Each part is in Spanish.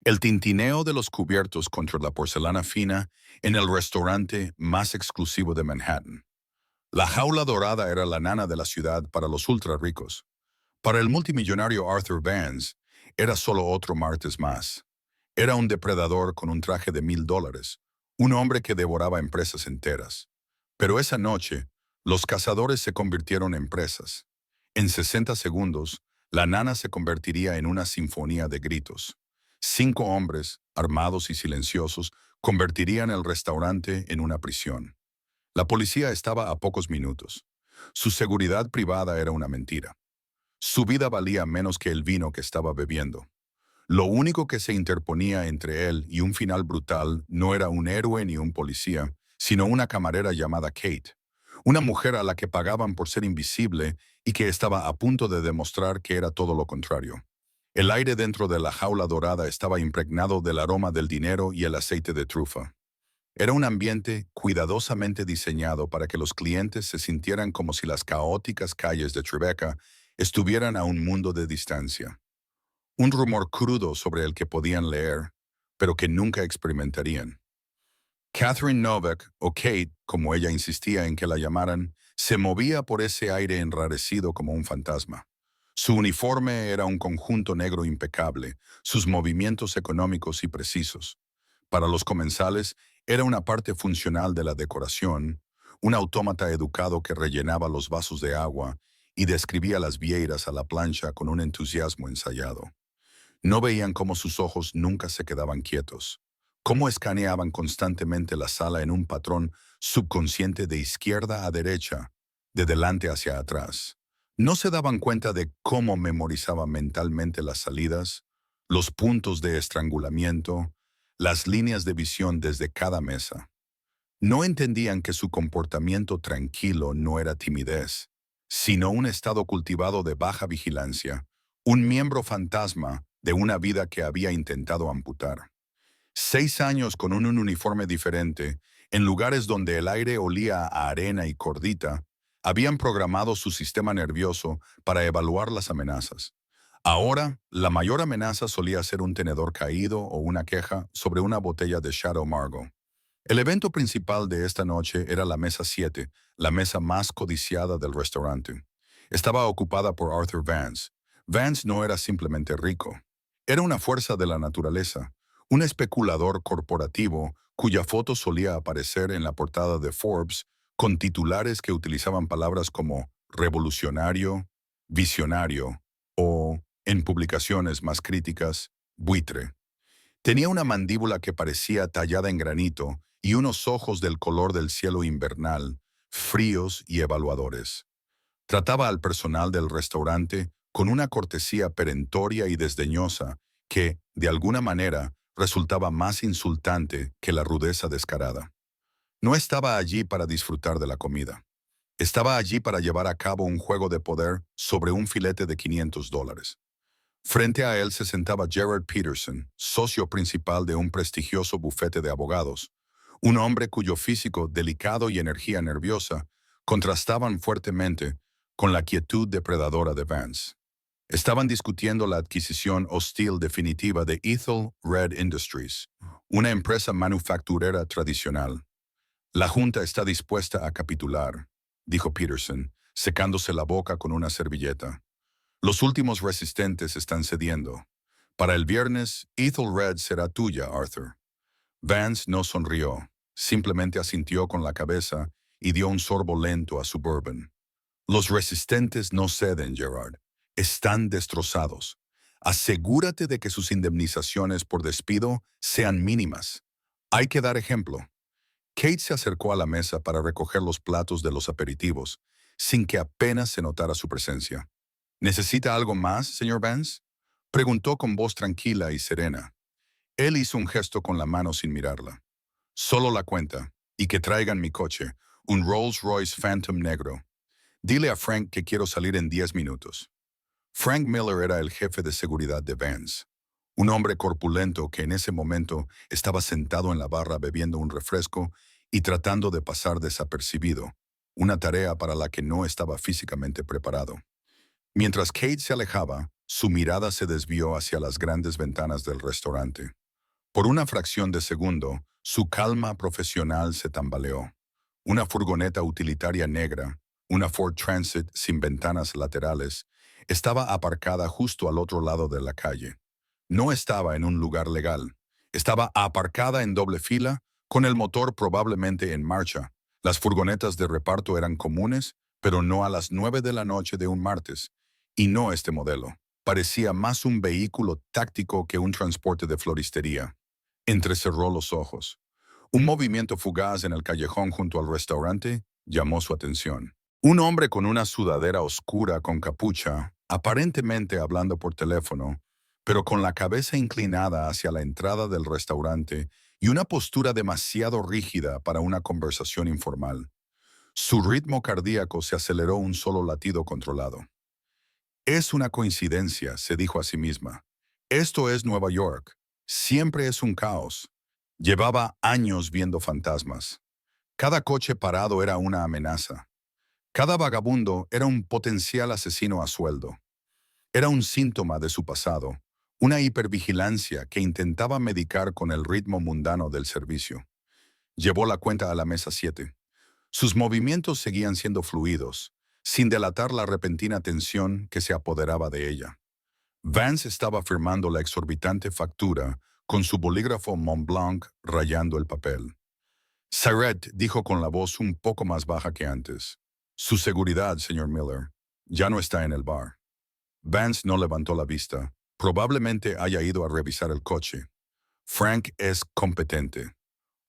El tintineo de los cubiertos contra la porcelana fina en el restaurante más exclusivo de Manhattan. La jaula dorada era la nana de la ciudad para los ultra ricos. Para el multimillonario Arthur Vance, era solo otro martes más. Era un depredador con un traje de $1000, un hombre que devoraba empresas enteras. Pero esa noche, los cazadores se convirtieron en presas. En 60 segundos, la nana se convertiría en una sinfonía de gritos. 5 hombres, armados y silenciosos, convertirían el restaurante en una prisión. La policía estaba a pocos minutos. Su seguridad privada era una mentira. Su vida valía menos que el vino que estaba bebiendo. Lo único que se interponía entre él y un final brutal no era un héroe ni un policía, sino una camarera llamada Kate, una mujer a la que pagaban por ser invisible y que estaba a punto de demostrar que era todo lo contrario. El aire dentro de la jaula dorada estaba impregnado del aroma del dinero y el aceite de trufa. Era un ambiente cuidadosamente diseñado para que los clientes se sintieran como si las caóticas calles de Tribeca estuvieran a un mundo de distancia. Un rumor crudo sobre el que podían leer, pero que nunca experimentarían. Catherine Novak, o Kate, como ella insistía en que la llamaran, se movía por ese aire enrarecido como un fantasma. Su uniforme era un conjunto negro impecable, sus movimientos económicos y precisos. Para los comensales, era una parte funcional de la decoración, un autómata educado que rellenaba los vasos de agua y describía las vieiras a la plancha con un entusiasmo ensayado. No veían cómo sus ojos nunca se quedaban quietos, cómo escaneaban constantemente la sala en un patrón subconsciente de izquierda a derecha, de delante hacia atrás. No se daban cuenta de cómo memorizaba mentalmente las salidas, los puntos de estrangulamiento, las líneas de visión desde cada mesa. No entendían que su comportamiento tranquilo no era timidez, sino un estado cultivado de baja vigilancia, un miembro fantasma de una vida que había intentado amputar. 6 años con un uniforme diferente, en lugares donde el aire olía a arena y cordita, habían programado su sistema nervioso para evaluar las amenazas. Ahora, la mayor amenaza solía ser un tenedor caído o una queja sobre una botella de Shadow Margaux. El evento principal de esta noche era la mesa 7, la mesa más codiciada del restaurante. Estaba ocupada por Arthur Vance. Vance no era simplemente rico. Era una fuerza de la naturaleza, un especulador corporativo cuya foto solía aparecer en la portada de Forbes con titulares que utilizaban palabras como revolucionario, visionario o, en publicaciones más críticas, buitre. Tenía una mandíbula que parecía tallada en granito y unos ojos del color del cielo invernal, fríos y evaluadores. Trataba al personal del restaurante con una cortesía perentoria y desdeñosa que, de alguna manera, resultaba más insultante que la rudeza descarada. No estaba allí para disfrutar de la comida. Estaba allí para llevar a cabo un juego de poder sobre un filete de $500. Frente a él se sentaba Gerard Peterson, socio principal de un prestigioso bufete de abogados, un hombre cuyo físico delicado y energía nerviosa contrastaban fuertemente con la quietud depredadora de Vance. Estaban discutiendo la adquisición hostil definitiva de Ethel Red Industries, una empresa manufacturera tradicional. La Junta está dispuesta a capitular, dijo Peterson, secándose la boca con una servilleta. Los últimos resistentes están cediendo. Para el viernes, Ethel Red será tuya, Arthur. Vance no sonrió, simplemente asintió con la cabeza y dio un sorbo lento a su bourbon. Los resistentes no ceden, Gerard. Están destrozados. Asegúrate de que sus indemnizaciones por despido sean mínimas. Hay que dar ejemplo. Kate se acercó a la mesa para recoger los platos de los aperitivos, sin que apenas se notara su presencia. ¿Necesita algo más, señor Vance? Preguntó con voz tranquila y serena. Él hizo un gesto con la mano sin mirarla. Solo la cuenta, y que traigan mi coche, un Rolls-Royce Phantom negro. Dile a Frank que quiero salir en 10 minutos. Frank Miller era el jefe de seguridad de Vance, un hombre corpulento que en ese momento estaba sentado en la barra bebiendo un refresco y tratando de pasar desapercibido, una tarea para la que no estaba físicamente preparado. Mientras Kate se alejaba, su mirada se desvió hacia las grandes ventanas del restaurante. Por una fracción de segundo, su calma profesional se tambaleó. Una furgoneta utilitaria negra, una Ford Transit sin ventanas laterales, estaba aparcada justo al otro lado de la calle. No estaba en un lugar legal. Estaba aparcada en doble fila, con el motor probablemente en marcha. Las furgonetas de reparto eran comunes, pero no a las 9 de la noche de un martes. Y no este modelo. Parecía más un vehículo táctico que un transporte de floristería. Entrecerró los ojos. Un movimiento fugaz en el callejón junto al restaurante llamó su atención. Un hombre con una sudadera oscura con capucha, aparentemente hablando por teléfono, pero con la cabeza inclinada hacia la entrada del restaurante y una postura demasiado rígida para una conversación informal. Su ritmo cardíaco se aceleró un solo latido controlado. Es una coincidencia, se dijo a sí misma. Esto es Nueva York. Siempre es un caos. Llevaba años viendo fantasmas. Cada coche parado era una amenaza. Cada vagabundo era un potencial asesino a sueldo. Era un síntoma de su pasado, una hipervigilancia que intentaba medicar con el ritmo mundano del servicio. Llevó la cuenta a la mesa 7. Sus movimientos seguían siendo fluidos, sin delatar la repentina tensión que se apoderaba de ella. Vance estaba firmando la exorbitante factura con su bolígrafo Montblanc rayando el papel. Sarette dijo con la voz un poco más baja que antes. Su seguridad, señor Miller, ya no está en el bar. Vance no levantó la vista. Probablemente haya ido a revisar el coche. Frank es competente.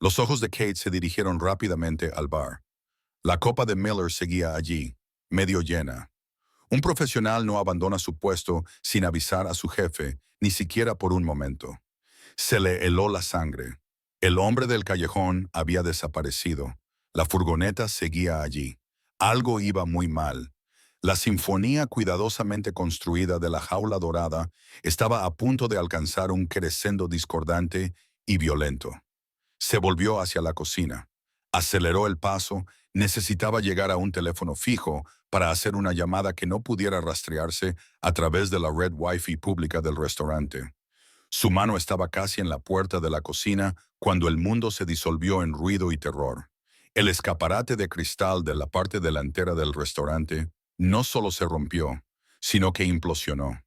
Los ojos de Kate se dirigieron rápidamente al bar. La copa de Miller seguía allí, medio llena. Un profesional no abandona su puesto sin avisar a su jefe, ni siquiera por un momento. Se le heló la sangre. El hombre del callejón había desaparecido. La furgoneta seguía allí. Algo iba muy mal. La sinfonía cuidadosamente construida de la jaula dorada estaba a punto de alcanzar un crescendo discordante y violento. Se volvió hacia la cocina. Aceleró el paso. Necesitaba llegar a un teléfono fijo para hacer una llamada que no pudiera rastrearse a través de la red Wi-Fi pública del restaurante. Su mano estaba casi en la puerta de la cocina cuando el mundo se disolvió en ruido y terror. El escaparate de cristal de la parte delantera del restaurante no solo se rompió, sino que implosionó.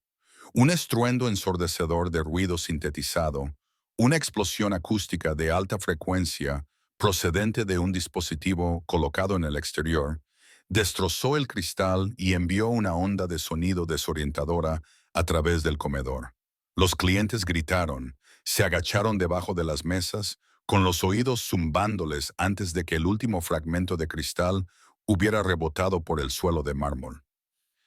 Un estruendo ensordecedor de ruido sintetizado, una explosión acústica de alta frecuencia procedente de un dispositivo colocado en el exterior, destrozó el cristal y envió una onda de sonido desorientadora a través del comedor. Los clientes gritaron, se agacharon debajo de las mesas, con los oídos zumbándoles antes de que el último fragmento de cristal hubiera rebotado por el suelo de mármol.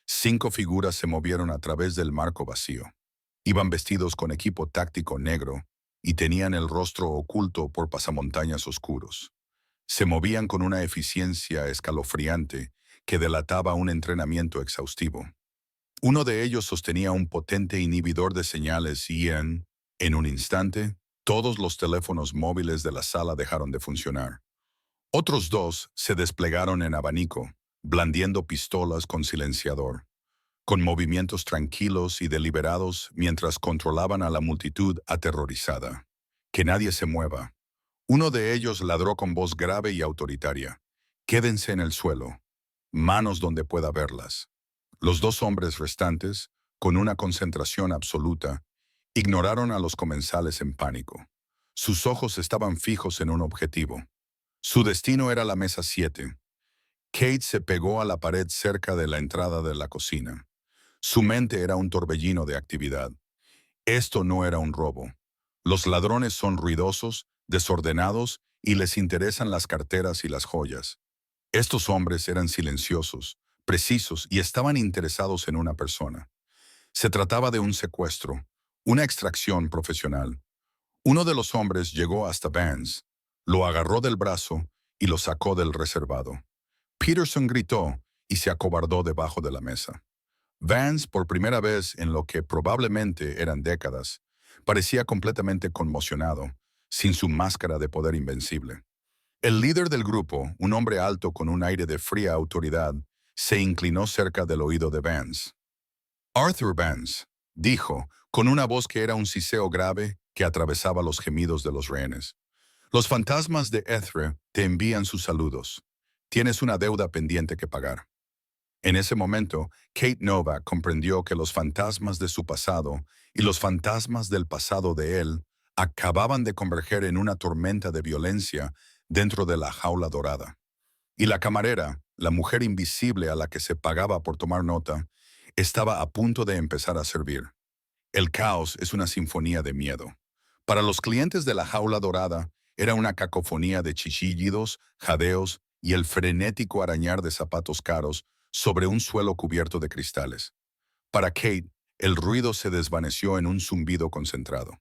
5 figuras se movieron a través del marco vacío. Iban vestidos con equipo táctico negro y tenían el rostro oculto por pasamontañas oscuros. Se movían con una eficiencia escalofriante que delataba un entrenamiento exhaustivo. Uno de ellos sostenía un potente inhibidor de señales y en un instante, todos los teléfonos móviles de la sala dejaron de funcionar. Otros 2 se desplegaron en abanico, blandiendo pistolas con silenciador, con movimientos tranquilos y deliberados mientras controlaban a la multitud aterrorizada. Que nadie se mueva. Uno de ellos ladró con voz grave y autoritaria. Quédense en el suelo. Manos donde pueda verlas. Los 2 hombres restantes, con una concentración absoluta, ignoraron a los comensales en pánico. Sus ojos estaban fijos en un objetivo. Su destino era la mesa 7. Kate se pegó a la pared cerca de la entrada de la cocina. Su mente era un torbellino de actividad. Esto no era un robo. Los ladrones son ruidosos, desordenados y les interesan las carteras y las joyas. Estos hombres eran silenciosos, precisos y estaban interesados en una persona. Se trataba de un secuestro, una extracción profesional. Uno de los hombres llegó hasta Vance, lo agarró del brazo y lo sacó del reservado. Peterson gritó y se acobardó debajo de la mesa. Vance, por primera vez en lo que probablemente eran décadas, parecía completamente conmocionado, sin su máscara de poder invencible. El líder del grupo, un hombre alto con un aire de fría autoridad, se inclinó cerca del oído de Vance. Arthur Vance, dijo, con una voz que era un siseo grave que atravesaba los gemidos de los rehenes. Los fantasmas de Ethre te envían sus saludos. Tienes una deuda pendiente que pagar. En ese momento, Kate Novak comprendió que los fantasmas de su pasado y los fantasmas del pasado de él acababan de converger en una tormenta de violencia dentro de la jaula dorada. Y la camarera, la mujer invisible a la que se pagaba por tomar nota, estaba a punto de empezar a servir. El caos es una sinfonía de miedo. Para los clientes de la jaula dorada, era una cacofonía de chillidos, jadeos y el frenético arañar de zapatos caros sobre un suelo cubierto de cristales. Para Kate, el ruido se desvaneció en un zumbido concentrado.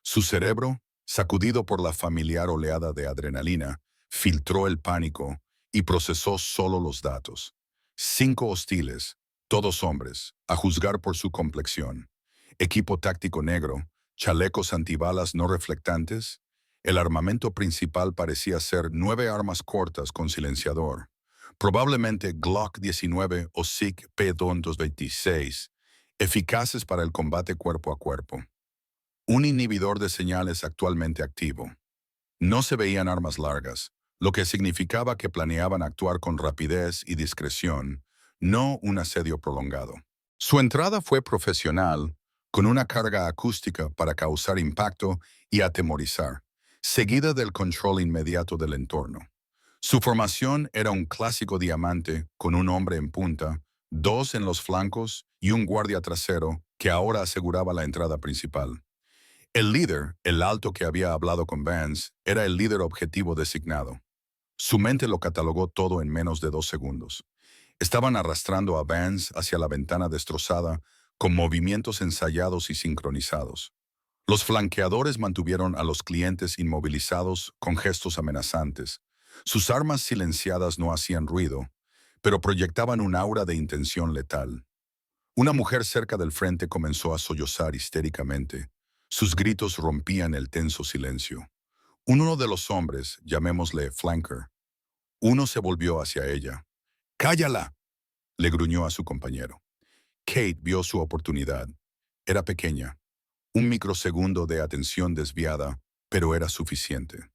Su cerebro, sacudido por la familiar oleada de adrenalina, filtró el pánico y procesó solo los datos. 5 hostiles, todos hombres, a juzgar por su complexión. Equipo táctico negro, chalecos antibalas no reflectantes. El armamento principal parecía ser 9 armas cortas con silenciador, probablemente Glock 19 o SIG P226, eficaces para el combate cuerpo a cuerpo. Un inhibidor de señales actualmente activo. No se veían armas largas, lo que significaba que planeaban actuar con rapidez y discreción, no un asedio prolongado. Su entrada fue profesional, con una carga acústica para causar impacto y atemorizar, seguida del control inmediato del entorno. Su formación era un clásico diamante con un hombre en punta, 2 en los flancos y un guardia trasero que ahora aseguraba la entrada principal. El líder, el alto que había hablado con Vance, era el líder objetivo designado. Su mente lo catalogó todo en menos de 2 segundos. Estaban arrastrando a Vance hacia la ventana destrozada con movimientos ensayados y sincronizados. Los flanqueadores mantuvieron a los clientes inmovilizados con gestos amenazantes. Sus armas silenciadas no hacían ruido, pero proyectaban un aura de intención letal. Una mujer cerca del frente comenzó a sollozar histéricamente. Sus gritos rompían el tenso silencio. Uno de los hombres, llamémosle flanker, uno se volvió hacia ella. ¡Cállala!, le gruñó a su compañero. Kate vio su oportunidad. Era pequeña. Un microsegundo de atención desviada, pero era suficiente.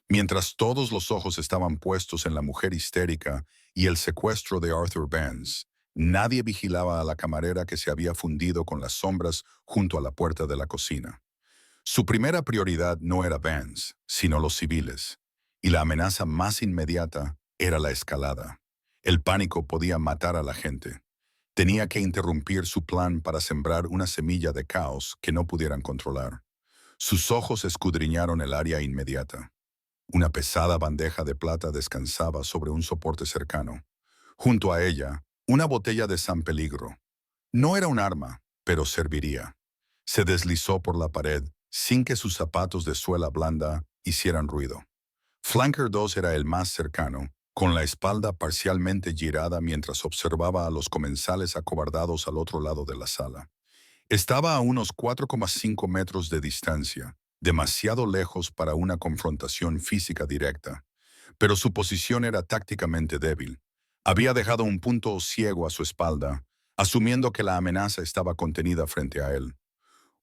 Mientras todos los ojos estaban puestos en la mujer histérica y el secuestro de Arthur Vance, nadie vigilaba a la camarera que se había fundido con las sombras junto a la puerta de la cocina. Su primera prioridad no era Vance, sino los civiles, y la amenaza más inmediata era la escalada. El pánico podía matar a la gente. Tenía que interrumpir su plan para sembrar una semilla de caos que no pudieran controlar. Sus ojos escudriñaron el área inmediata. Una pesada bandeja de plata descansaba sobre un soporte cercano. Junto a ella, una botella de San Peligro. No era un arma, pero serviría. Se deslizó por la pared sin que sus zapatos de suela blanda hicieran ruido. Flanker 2 era el más cercano, con la espalda parcialmente girada mientras observaba a los comensales acobardados al otro lado de la sala. Estaba a unos 4,5 metros de distancia, demasiado lejos para una confrontación física directa, pero su posición era tácticamente débil. Había dejado un punto ciego a su espalda, asumiendo que la amenaza estaba contenida frente a él.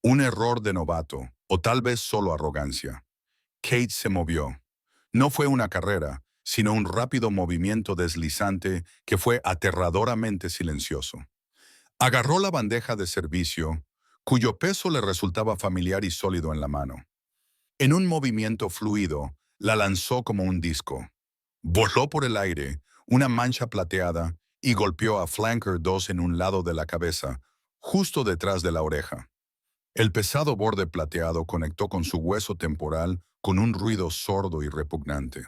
Un error de novato, o tal vez solo arrogancia. Kate se movió. No fue una carrera, sino un rápido movimiento deslizante que fue aterradoramente silencioso. Agarró la bandeja de servicio, cuyo peso le resultaba familiar y sólido en la mano. En un movimiento fluido, la lanzó como un disco. Voló por el aire, una mancha plateada, y golpeó a Flanker 2 en un lado de la cabeza, justo detrás de la oreja. El pesado borde plateado conectó con su hueso temporal con un ruido sordo y repugnante.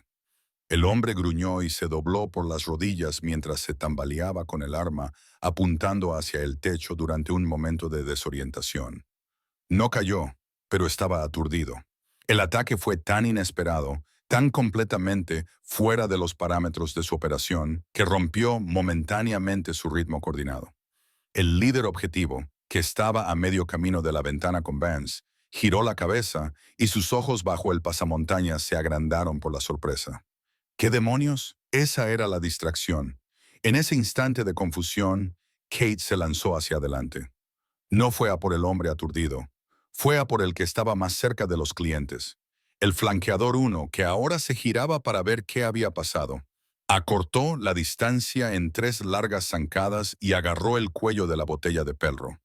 El hombre gruñó y se dobló por las rodillas mientras se tambaleaba con el arma, apuntando hacia el techo durante un momento de desorientación. No cayó, pero estaba aturdido. El ataque fue tan inesperado, tan completamente fuera de los parámetros de su operación, que rompió momentáneamente su ritmo coordinado. El líder objetivo, que estaba a medio camino de la ventana con Vance, giró la cabeza y sus ojos bajo el pasamontañas se agrandaron por la sorpresa. ¿Qué demonios? Esa era la distracción. En ese instante de confusión, Kate se lanzó hacia adelante. No fue a por el hombre aturdido. Fue a por el que estaba más cerca de los clientes. El flanqueador 1, que ahora se giraba para ver qué había pasado. Acortó la distancia en 3 largas zancadas y agarró el cuello de la botella de Pelro.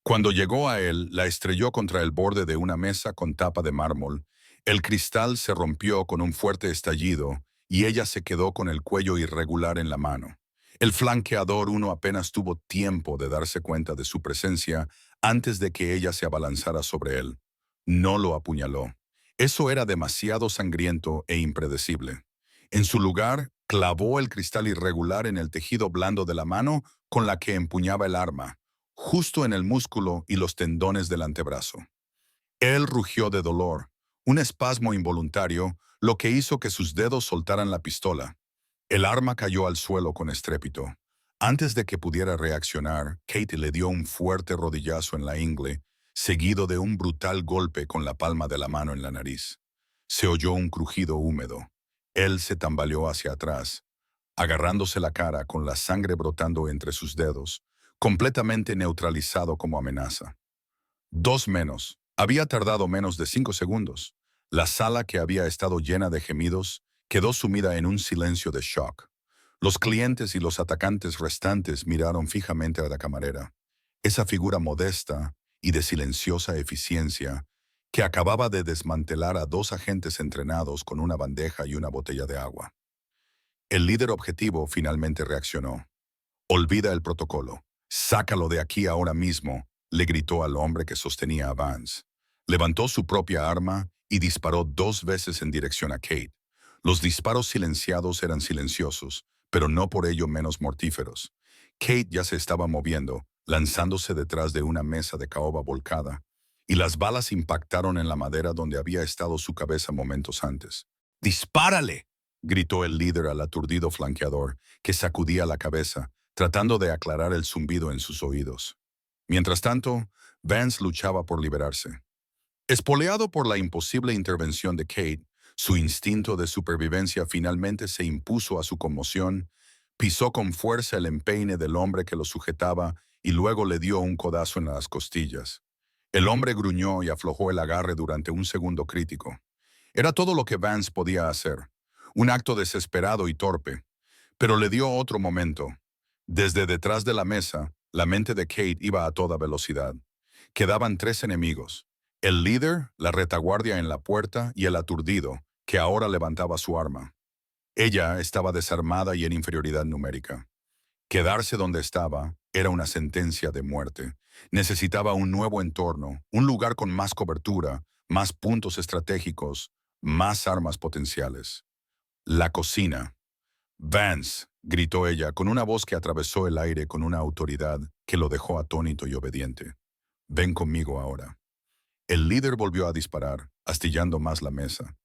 Cuando llegó a él, la estrelló contra el borde de una mesa con tapa de mármol. El cristal se rompió con un fuerte estallido y ella se quedó con el cuello irregular en la mano. El flanqueador 1 apenas tuvo tiempo de darse cuenta de su presencia antes de que ella se abalanzara sobre él. No lo apuñaló. Eso era demasiado sangriento e impredecible. En su lugar, clavó el cristal irregular en el tejido blando de la mano con la que empuñaba el arma, justo en el músculo y los tendones del antebrazo. Él rugió de dolor, un espasmo involuntario, lo que hizo que sus dedos soltaran la pistola. El arma cayó al suelo con estrépito. Antes de que pudiera reaccionar, Kate le dio un fuerte rodillazo en la ingle, seguido de un brutal golpe con la palma de la mano en la nariz. Se oyó un crujido húmedo. Él se tambaleó hacia atrás, agarrándose la cara con la sangre brotando entre sus dedos, completamente neutralizado como amenaza. Dos menos. Había tardado menos de 5 segundos. La sala, que había estado llena de gemidos, quedó sumida en un silencio de shock. Los clientes y los atacantes restantes miraron fijamente a la camarera, esa figura modesta y de silenciosa eficiencia que acababa de desmantelar a 2 agentes entrenados con una bandeja y una botella de agua. El líder objetivo finalmente reaccionó. «Olvida el protocolo. Sácalo de aquí ahora mismo», le gritó al hombre que sostenía a Vance. Levantó su propia arma y disparó 2 veces en dirección a Kate. Los disparos silenciados eran silenciosos, pero no por ello menos mortíferos. Kate ya se estaba moviendo, lanzándose detrás de una mesa de caoba volcada, y las balas impactaron en la madera donde había estado su cabeza momentos antes. «¡Dispárale!», gritó el líder al aturdido flanqueador, que sacudía la cabeza, tratando de aclarar el zumbido en sus oídos. Mientras tanto, Vance luchaba por liberarse. Espoleado por la imposible intervención de Kate, su instinto de supervivencia finalmente se impuso a su conmoción, pisó con fuerza el empeine del hombre que lo sujetaba y luego le dio un codazo en las costillas. El hombre gruñó y aflojó el agarre durante un segundo crítico. Era todo lo que Vance podía hacer, un acto desesperado y torpe, pero le dio otro momento. Desde detrás de la mesa, la mente de Kate iba a toda velocidad. Quedaban 3 enemigos: el líder, la retaguardia en la puerta y el aturdido, que ahora levantaba su arma. Ella estaba desarmada y en inferioridad numérica. Quedarse donde estaba era una sentencia de muerte. Necesitaba un nuevo entorno, un lugar con más cobertura, más puntos estratégicos, más armas potenciales. La cocina. «Vance», gritó ella con una voz que atravesó el aire con una autoridad que lo dejó atónito y obediente. «Ven conmigo ahora». El líder volvió a disparar, astillando más la mesa.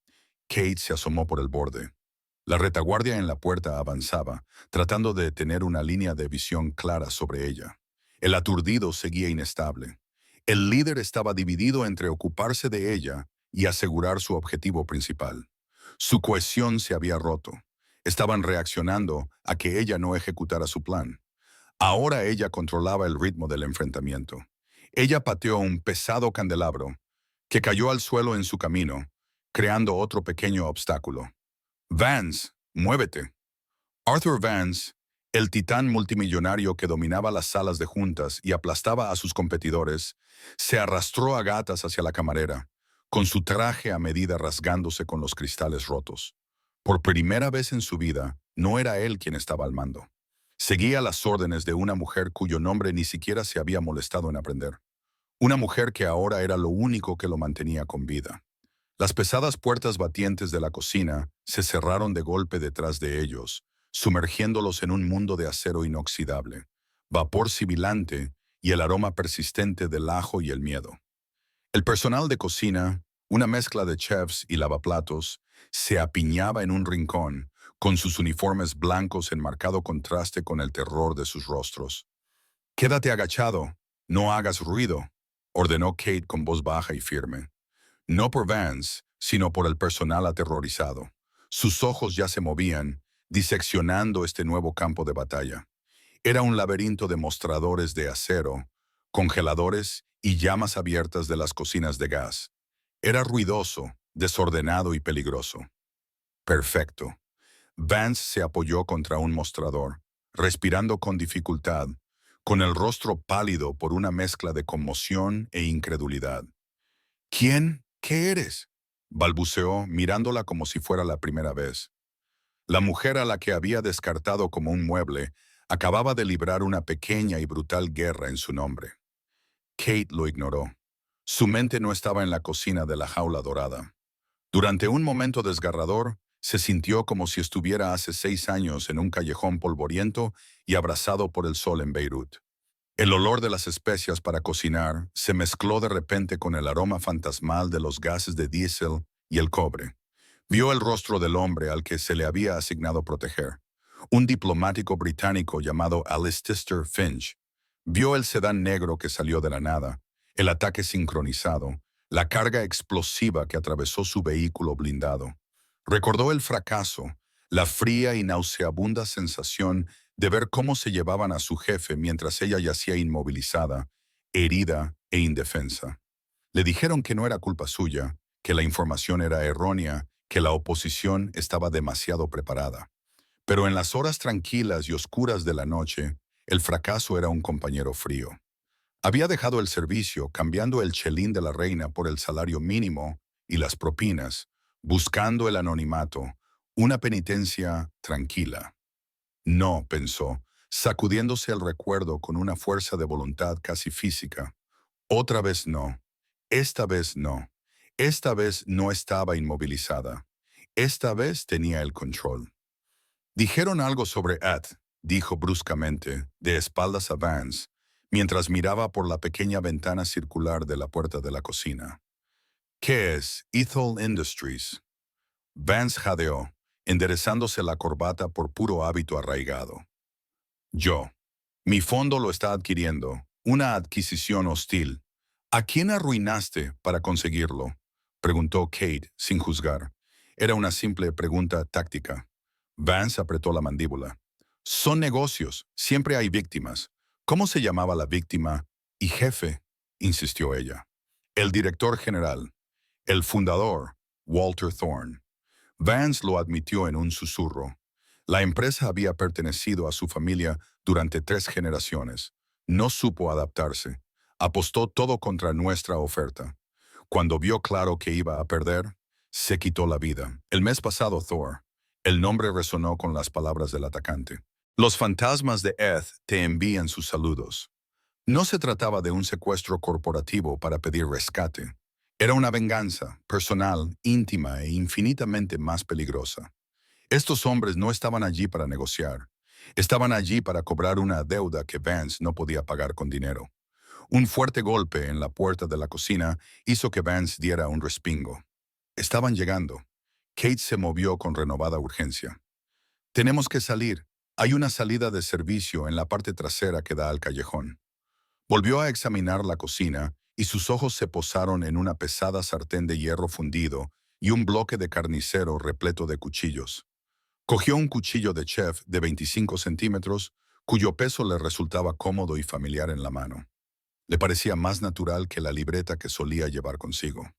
Kate se asomó por el borde. La retaguardia en la puerta avanzaba, tratando de tener una línea de visión clara sobre ella. El aturdido seguía inestable. El líder estaba dividido entre ocuparse de ella y asegurar su objetivo principal. Su cohesión se había roto. Estaban reaccionando a que ella no ejecutara su plan. Ahora ella controlaba el ritmo del enfrentamiento. Ella pateó un pesado candelabro, que cayó al suelo en su camino, creando otro pequeño obstáculo. «Vance, muévete». Arthur Vance, el titán multimillonario que dominaba las salas de juntas y aplastaba a sus competidores, se arrastró a gatas hacia la camarera, con su traje a medida rasgándose con los cristales rotos. Por primera vez en su vida, no era él quien estaba al mando. Seguía las órdenes de una mujer cuyo nombre ni siquiera se había molestado en aprender. Una mujer que ahora era lo único que lo mantenía con vida. Las pesadas puertas batientes de la cocina se cerraron de golpe detrás de ellos, sumergiéndolos en un mundo de acero inoxidable, vapor sibilante y el aroma persistente del ajo y el miedo. El personal de cocina, una mezcla de chefs y lavaplatos, se apiñaba en un rincón, con sus uniformes blancos en marcado contraste con el terror de sus rostros. «Quédate agachado, no hagas ruido», ordenó Kate con voz baja y firme. No por Vance, sino por el personal aterrorizado. Sus ojos ya se movían, diseccionando este nuevo campo de batalla. Era un laberinto de mostradores de acero, congeladores y llamas abiertas de las cocinas de gas. Era ruidoso, desordenado y peligroso. Perfecto. Vance se apoyó contra un mostrador, respirando con dificultad, con el rostro pálido por una mezcla de conmoción e incredulidad. ¿Quién? ¿Qué eres? Balbuceó, mirándola como si fuera la primera vez. La mujer a la que había descartado como un mueble acababa de librar una pequeña y brutal guerra en su nombre. Kate lo ignoró. Su mente no estaba en la cocina de la jaula dorada. Durante un momento desgarrador, se sintió como si estuviera hace 6 años en un callejón polvoriento y abrazado por el sol en Beirut. El olor de las especias para cocinar se mezcló de repente con el aroma fantasmal de los gases de diésel y el cobre. Vio el rostro del hombre al que se le había asignado proteger, un diplomático británico llamado Alistair Finch. Vio el sedán negro que salió de la nada, el ataque sincronizado, la carga explosiva que atravesó su vehículo blindado. Recordó el fracaso, la fría y nauseabunda sensación de ver cómo se llevaban a su jefe mientras ella yacía inmovilizada, herida e indefensa. Le dijeron que no era culpa suya, que la información era errónea, que la oposición estaba demasiado preparada. Pero en las horas tranquilas y oscuras de la noche, el fracaso era un compañero frío. Había dejado el servicio, cambiando el chelín de la reina por el salario mínimo y las propinas, buscando el anonimato, una penitencia tranquila. No, pensó, sacudiéndose el recuerdo con una fuerza de voluntad casi física. Otra vez no. Esta vez no. Esta vez no estaba inmovilizada. Esta vez tenía el control. Dijeron algo sobre Ed, dijo bruscamente, de espaldas a Vance, mientras miraba por la pequeña ventana circular de la puerta de la cocina. ¿Qué es Ethel Industries? Vance jadeó, enderezándose la corbata por puro hábito arraigado. Yo. Mi fondo lo está adquiriendo. Una adquisición hostil. ¿A quién arruinaste para conseguirlo? Preguntó Kate, sin juzgar. Era una simple pregunta táctica. Vance apretó la mandíbula. Son negocios, siempre hay víctimas. ¿Cómo se llamaba la víctima? Y jefe, insistió ella. El director general. El fundador, Walter Thorne. Vance lo admitió en un susurro. La empresa había pertenecido a su familia durante 3 generaciones. No supo adaptarse. Apostó todo contra nuestra oferta. Cuando vio claro que iba a perder, se quitó la vida. El mes pasado, Thor. El nombre resonó con las palabras del atacante. Los fantasmas de Eth te envían sus saludos. No se trataba de un secuestro corporativo para pedir rescate. Era una venganza, personal, íntima e infinitamente más peligrosa. Estos hombres no estaban allí para negociar. Estaban allí para cobrar una deuda que Vance no podía pagar con dinero. Un fuerte golpe en la puerta de la cocina hizo que Vance diera un respingo. Estaban llegando. Kate se movió con renovada urgencia. Tenemos que salir. Hay una salida de servicio en la parte trasera que da al callejón. Volvió a examinar la cocina y sus ojos se posaron en una pesada sartén de hierro fundido y un bloque de carnicero repleto de cuchillos. Cogió un cuchillo de chef de 25 centímetros, cuyo peso le resultaba cómodo y familiar en la mano. Le parecía más natural que la libreta que solía llevar consigo.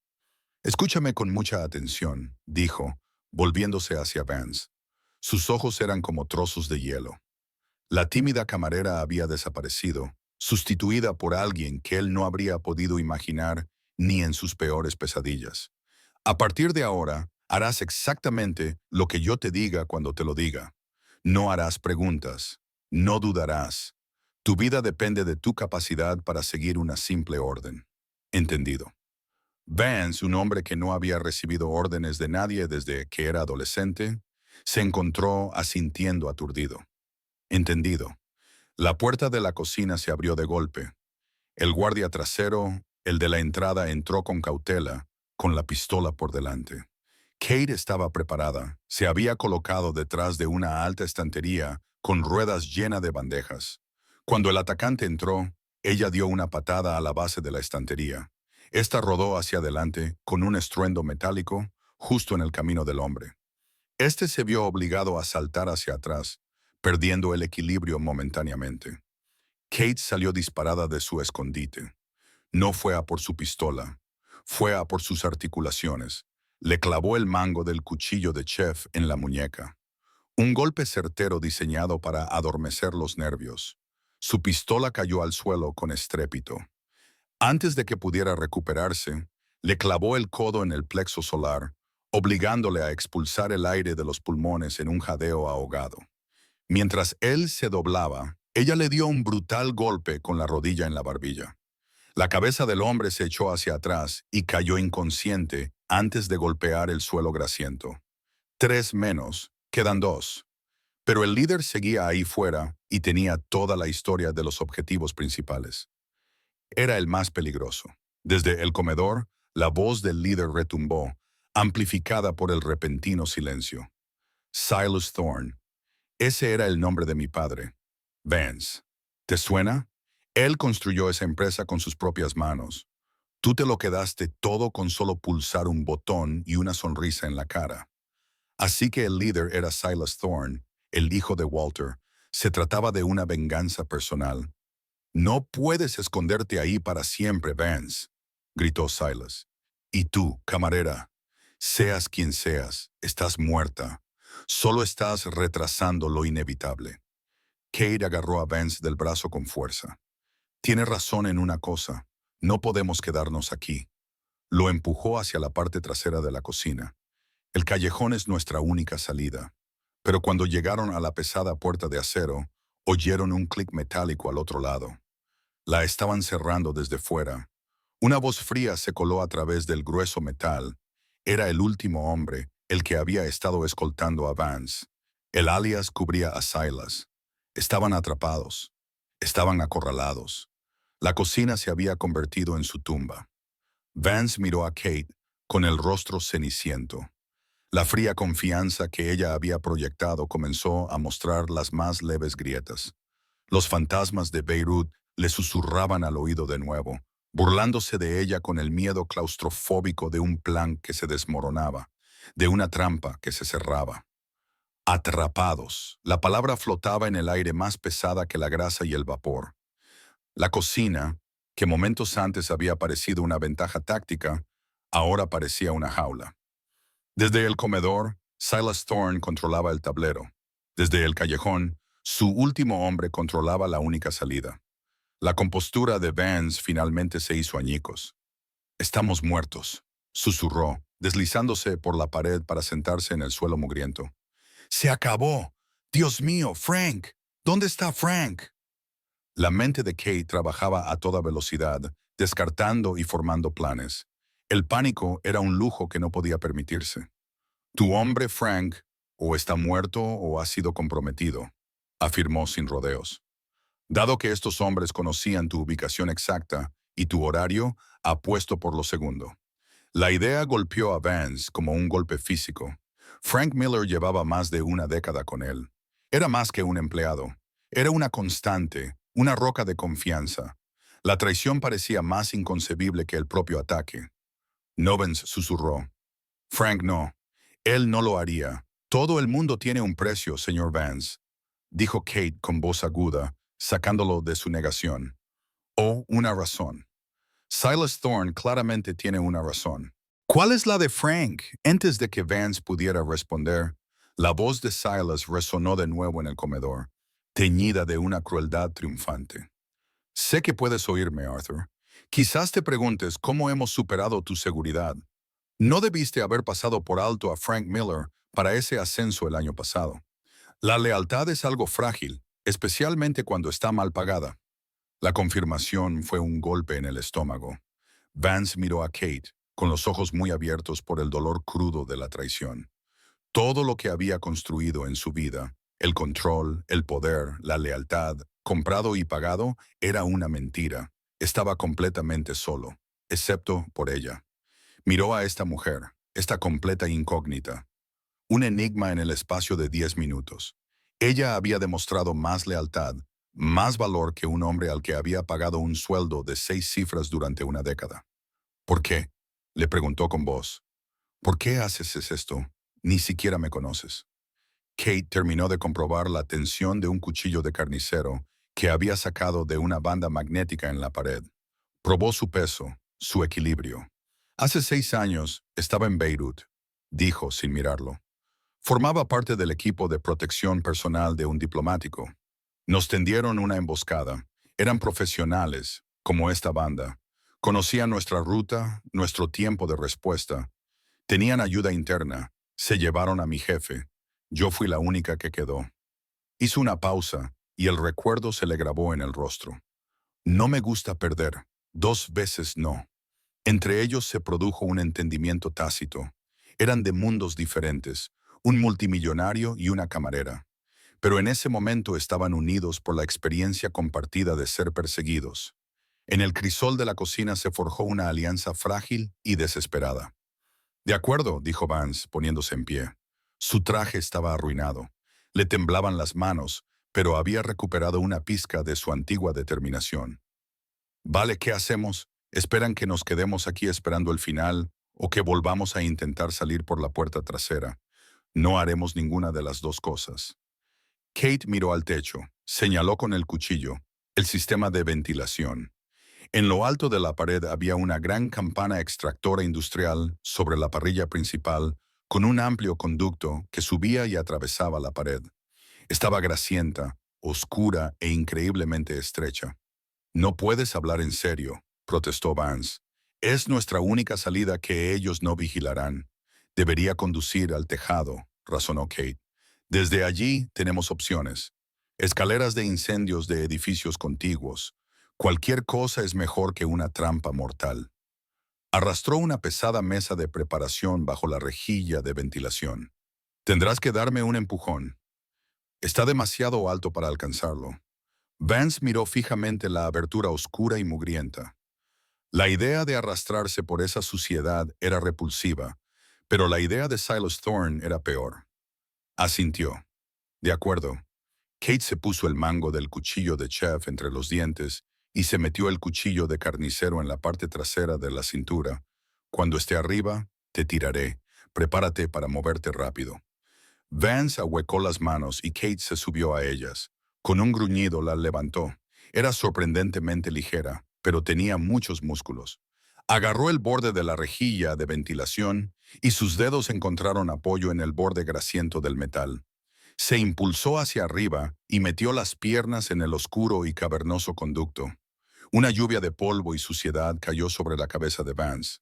Escúchame con mucha atención, dijo, volviéndose hacia Vance. Sus ojos eran como trozos de hielo. La tímida camarera había desaparecido, sustituida por alguien que él no habría podido imaginar ni en sus peores pesadillas. A partir de ahora, harás exactamente lo que yo te diga cuando te lo diga. No harás preguntas, no dudarás. Tu vida depende de tu capacidad para seguir una simple orden. Entendido. Vance, un hombre que no había recibido órdenes de nadie desde que era adolescente, se encontró asintiendo aturdido. Entendido. La puerta de la cocina se abrió de golpe. El guardia trasero, el de la entrada, entró con cautela, con la pistola por delante. Kate estaba preparada. Se había colocado detrás de una alta estantería con ruedas llenas de bandejas. Cuando el atacante entró, ella dio una patada a la base de la estantería. Esta rodó hacia adelante con un estruendo metálico justo en el camino del hombre. Este se vio obligado a saltar hacia atrás, perdiendo el equilibrio momentáneamente. Kate salió disparada de su escondite. No fue a por su pistola, fue a por sus articulaciones. Le clavó el mango del cuchillo de chef en la muñeca. Un golpe certero diseñado para adormecer los nervios. Su pistola cayó al suelo con estrépito. Antes de que pudiera recuperarse, le clavó el codo en el plexo solar, obligándole a expulsar el aire de los pulmones en un jadeo ahogado. Mientras él se doblaba, ella le dio un brutal golpe con la rodilla en la barbilla. La cabeza del hombre se echó hacia atrás y cayó inconsciente antes de golpear el suelo grasiento. 3 menos, quedan 2. Pero el líder seguía ahí fuera y tenía toda la historia de los objetivos principales. Era el más peligroso. Desde el comedor, la voz del líder retumbó, amplificada por el repentino silencio. Silas Thorne. Ese era el nombre de mi padre. Vance. ¿Te suena? Él construyó esa empresa con sus propias manos. Tú te lo quedaste todo con solo pulsar un botón y una sonrisa en la cara. Así que el líder era Silas Thorne, el hijo de Walter. Se trataba de una venganza personal. No puedes esconderte ahí para siempre, Vance, gritó Silas. Y tú, camarera, seas quien seas, estás muerta. Solo estás retrasando lo inevitable. Kate agarró a Vance del brazo con fuerza. Tiene razón en una cosa. No podemos quedarnos aquí. Lo empujó hacia la parte trasera de la cocina. El callejón es nuestra única salida. Pero cuando llegaron a la pesada puerta de acero, oyeron un clic metálico al otro lado. La estaban cerrando desde fuera. Una voz fría se coló a través del grueso metal. Era el último hombre, el que había estado escoltando a Vance. El alias cubría a Silas. Estaban atrapados. Estaban acorralados. La cocina se había convertido en su tumba. Vance miró a Kate con el rostro ceniciento. La fría confianza que ella había proyectado comenzó a mostrar las más leves grietas. Los fantasmas de Beirut le susurraban al oído de nuevo, burlándose de ella con el miedo claustrofóbico de un plan que se desmoronaba, de una trampa que se cerraba. Atrapados. La palabra flotaba en el aire más pesada que la grasa y el vapor. La cocina, que momentos antes había parecido una ventaja táctica, ahora parecía una jaula. Desde el comedor, Silas Thorne controlaba el tablero. Desde el callejón, su último hombre controlaba la única salida. La compostura de Vance finalmente se hizo añicos. «Estamos muertos», susurró, deslizándose por la pared para sentarse en el suelo mugriento. «¡Se acabó! ¡Dios mío, Frank! ¿Dónde está Frank?» La mente de Kate trabajaba a toda velocidad, descartando y formando planes. El pánico era un lujo que no podía permitirse. «Tu hombre, Frank, o está muerto o ha sido comprometido», afirmó sin rodeos. «Dado que estos hombres conocían tu ubicación exacta y tu horario, apuesto por lo segundo». La idea golpeó a Vance como un golpe físico. Frank Miller llevaba más de una década con él. Era más que un empleado. Era una constante, una roca de confianza. La traición parecía más inconcebible que el propio ataque. Novens susurró. «Frank no. Él no lo haría. Todo el mundo tiene un precio, señor Vance», dijo Kate con voz aguda, sacándolo de su negación. «O una razón. Silas Thorne claramente tiene una razón». «¿Cuál es la de Frank?» Antes de que Vance pudiera responder, la voz de Silas resonó de nuevo en el comedor, teñida de una crueldad triunfante. «Sé que puedes oírme, Arthur. Quizás te preguntes cómo hemos superado tu seguridad. No debiste haber pasado por alto a Frank Miller para ese ascenso el año pasado. La lealtad es algo frágil, especialmente cuando está mal pagada». La confirmación fue un golpe en el estómago. Vance miró a Kate, con los ojos muy abiertos por el dolor crudo de la traición. Todo lo que había construido en su vida, el control, el poder, la lealtad, comprado y pagado, era una mentira. Estaba completamente solo, excepto por ella. Miró a esta mujer, esta completa incógnita. Un enigma en el espacio de 10 minutos. Ella había demostrado más lealtad, más valor que un hombre al que había pagado un sueldo de 6 cifras durante una década. «¿Por qué?», le preguntó con voz. «¿Por qué haces esto? Ni siquiera me conoces». Kate terminó de comprobar la tensión de un cuchillo de carnicero que había sacado de una banda magnética en la pared. Probó su peso, su equilibrio. Hace 6 años estaba en Beirut, dijo sin mirarlo. Formaba parte del equipo de protección personal de un diplomático. Nos tendieron una emboscada. Eran profesionales, como esta banda. Conocían nuestra ruta, nuestro tiempo de respuesta. Tenían ayuda interna. Se llevaron a mi jefe. Yo fui la única que quedó. Hizo una pausa y el recuerdo se le grabó en el rostro. No me gusta perder. 2 veces no. Entre ellos se produjo un entendimiento tácito. Eran de mundos diferentes, un multimillonario y una camarera. Pero en ese momento estaban unidos por la experiencia compartida de ser perseguidos. En el crisol de la cocina se forjó una alianza frágil y desesperada. De acuerdo, dijo Vance, poniéndose en pie. Su traje estaba arruinado. Le temblaban las manos, pero había recuperado una pizca de su antigua determinación. Vale, ¿qué hacemos? ¿Esperan que nos quedemos aquí esperando el final o que volvamos a intentar salir por la puerta trasera? No haremos ninguna de las dos cosas. Kate miró al techo, señaló con el cuchillo, el sistema de ventilación. En lo alto de la pared había una gran campana extractora industrial sobre la parrilla principal, con un amplio conducto que subía y atravesaba la pared. Estaba grasienta, oscura e increíblemente estrecha. No puedes hablar en serio, protestó Vance. Es nuestra única salida que ellos no vigilarán. Debería conducir al tejado, razonó Kate. Desde allí tenemos opciones. Escaleras de incendios de edificios contiguos. Cualquier cosa es mejor que una trampa mortal. Arrastró una pesada mesa de preparación bajo la rejilla de ventilación. Tendrás que darme un empujón. Está demasiado alto para alcanzarlo. Vance miró fijamente la abertura oscura y mugrienta. La idea de arrastrarse por esa suciedad era repulsiva, pero la idea de Silas Thorne era peor. Asintió. De acuerdo. Kate se puso el mango del cuchillo de chef entre los dientes y se metió el cuchillo de carnicero en la parte trasera de la cintura. Cuando esté arriba, te tiraré. Prepárate para moverte rápido. Vance ahuecó las manos y Kate se subió a ellas. Con un gruñido la levantó. Era sorprendentemente ligera, pero tenía muchos músculos. Agarró el borde de la rejilla de ventilación y sus dedos encontraron apoyo en el borde grasiento del metal. Se impulsó hacia arriba y metió las piernas en el oscuro y cavernoso conducto. Una lluvia de polvo y suciedad cayó sobre la cabeza de Vance.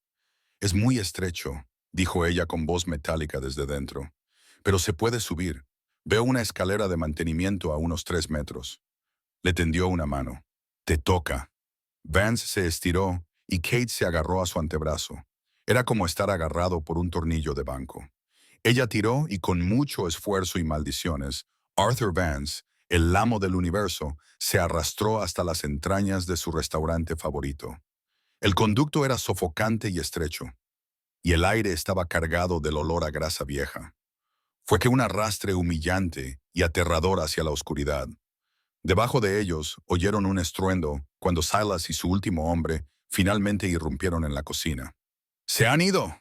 Es muy estrecho, dijo ella con voz metálica desde dentro. Pero se puede subir. Veo una escalera de mantenimiento a unos 3 metros. Le tendió una mano. Te toca. Vance se estiró y Kate se agarró a su antebrazo. Era como estar agarrado por un tornillo de banco. Ella tiró y con mucho esfuerzo y maldiciones, Arthur Vance, el amo del universo, se arrastró hasta las entrañas de su restaurante favorito. El conducto era sofocante y estrecho, y el aire estaba cargado del olor a grasa vieja. Fue que un arrastre humillante y aterrador hacia la oscuridad. Debajo de ellos oyeron un estruendo cuando Silas y su último hombre finalmente irrumpieron en la cocina. ¡Se han ido!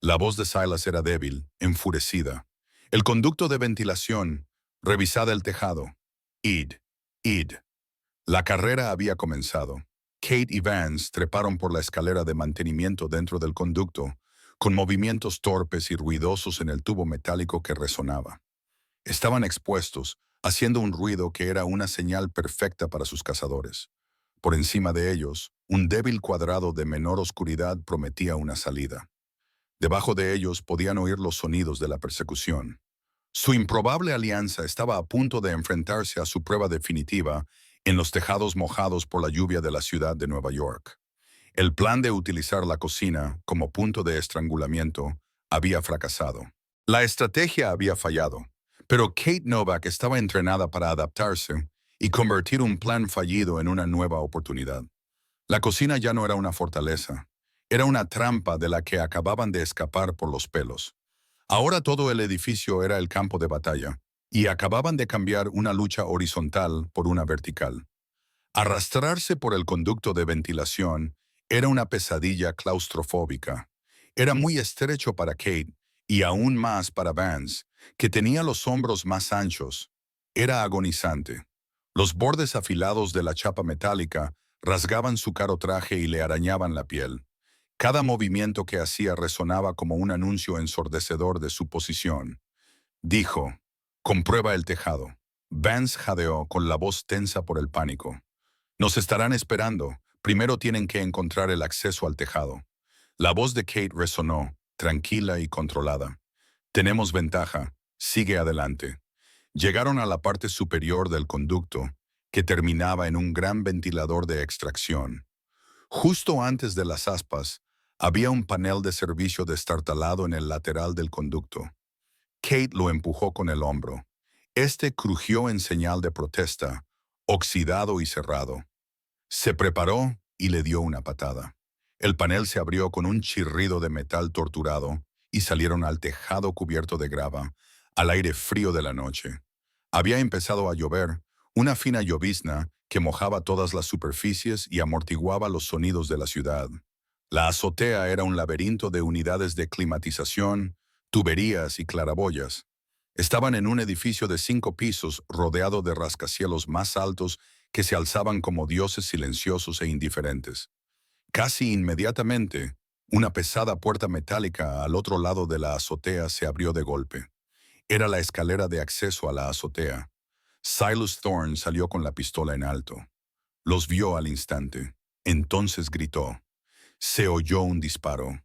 La voz de Silas era débil, enfurecida. El conducto de ventilación, revisada el tejado. Id, id. La carrera había comenzado. Kate y Vance treparon por la escalera de mantenimiento dentro del conducto, con movimientos torpes y ruidosos en el tubo metálico que resonaba. Estaban expuestos, haciendo un ruido que era una señal perfecta para sus cazadores. Por encima de ellos, un débil cuadrado de menor oscuridad prometía una salida. Debajo de ellos podían oír los sonidos de la persecución. Su improbable alianza estaba a punto de enfrentarse a su prueba definitiva en los tejados mojados por la lluvia de la ciudad de Nueva York. El plan de utilizar la cocina como punto de estrangulamiento había fracasado. La estrategia había fallado, pero Kate Novak estaba entrenada para adaptarse y convertir un plan fallido en una nueva oportunidad. La cocina ya no era una fortaleza, era una trampa de la que acababan de escapar por los pelos. Ahora todo el edificio era el campo de batalla, y acababan de cambiar una lucha horizontal por una vertical. Arrastrarse por el conducto de ventilación era una pesadilla claustrofóbica. Era muy estrecho para Kate y aún más para Vance, que tenía los hombros más anchos. Era agonizante. Los bordes afilados de la chapa metálica rasgaban su caro traje y le arañaban la piel. Cada movimiento que hacía resonaba como un anuncio ensordecedor de su posición. Dijo, «Comprueba el tejado». Vance jadeó con la voz tensa por el pánico. «Nos estarán esperando. Primero tienen que encontrar el acceso al tejado». La voz de Kate resonó, tranquila y controlada. «Tenemos ventaja. Sigue adelante». Llegaron a la parte superior del conducto, que terminaba en un gran ventilador de extracción. Justo antes de las aspas, había un panel de servicio destartalado en el lateral del conducto. Kate lo empujó con el hombro. Este crujió en señal de protesta, oxidado y cerrado. Se preparó y le dio una patada. El panel se abrió con un chirrido de metal torturado y salieron al tejado cubierto de grava, al aire frío de la noche. Había empezado a llover, una fina llovizna que mojaba todas las superficies y amortiguaba los sonidos de la ciudad. La azotea era un laberinto de unidades de climatización, tuberías y claraboyas. Estaban en un edificio de 5 pisos rodeado de rascacielos más altos que se alzaban como dioses silenciosos e indiferentes. Casi inmediatamente, una pesada puerta metálica al otro lado de la azotea se abrió de golpe. Era la escalera de acceso a la azotea. Silas Thorne salió con la pistola en alto. Los vio al instante. Entonces gritó. Se oyó un disparo.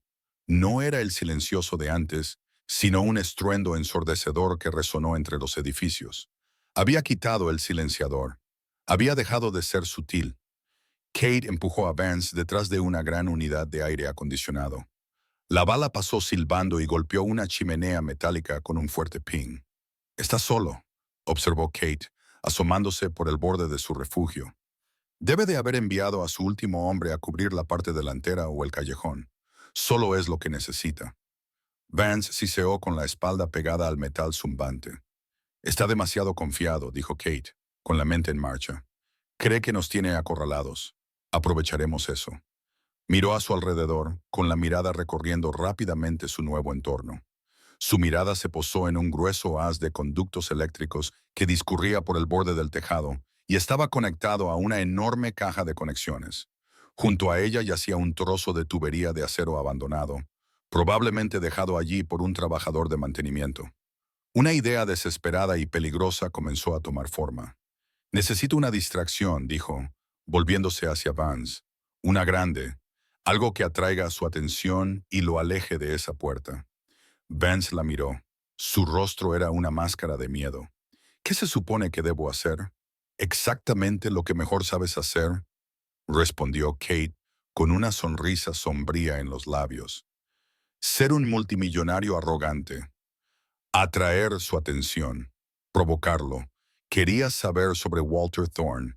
No era el silencioso de antes, sino un estruendo ensordecedor que resonó entre los edificios. Había quitado el silenciador. Había dejado de ser sutil. Kate empujó a Vance detrás de una gran unidad de aire acondicionado. La bala pasó silbando y golpeó una chimenea metálica con un fuerte ping. «Está solo», observó Kate, asomándose por el borde de su refugio. «Debe de haber enviado a su último hombre a cubrir la parte delantera o el callejón. Solo es lo que necesita». Vance siseó con la espalda pegada al metal zumbante. «Está demasiado confiado», dijo Kate, con la mente en marcha. «Cree que nos tiene acorralados. Aprovecharemos eso». Miró a su alrededor, con la mirada recorriendo rápidamente su nuevo entorno. Su mirada se posó en un grueso haz de conductos eléctricos que discurría por el borde del tejado y estaba conectado a una enorme caja de conexiones. Junto a ella yacía un trozo de tubería de acero abandonado, probablemente dejado allí por un trabajador de mantenimiento. Una idea desesperada y peligrosa comenzó a tomar forma. «Necesito una distracción», dijo, volviéndose hacia Vance. «Una grande. Algo que atraiga su atención y lo aleje de esa puerta». Vance la miró. Su rostro era una máscara de miedo. «¿Qué se supone que debo hacer?» «Exactamente lo que mejor sabes hacer», respondió Kate con una sonrisa sombría en los labios. «Ser un multimillonario arrogante. Atraer su atención. Provocarlo. Querías saber sobre Walter Thorne.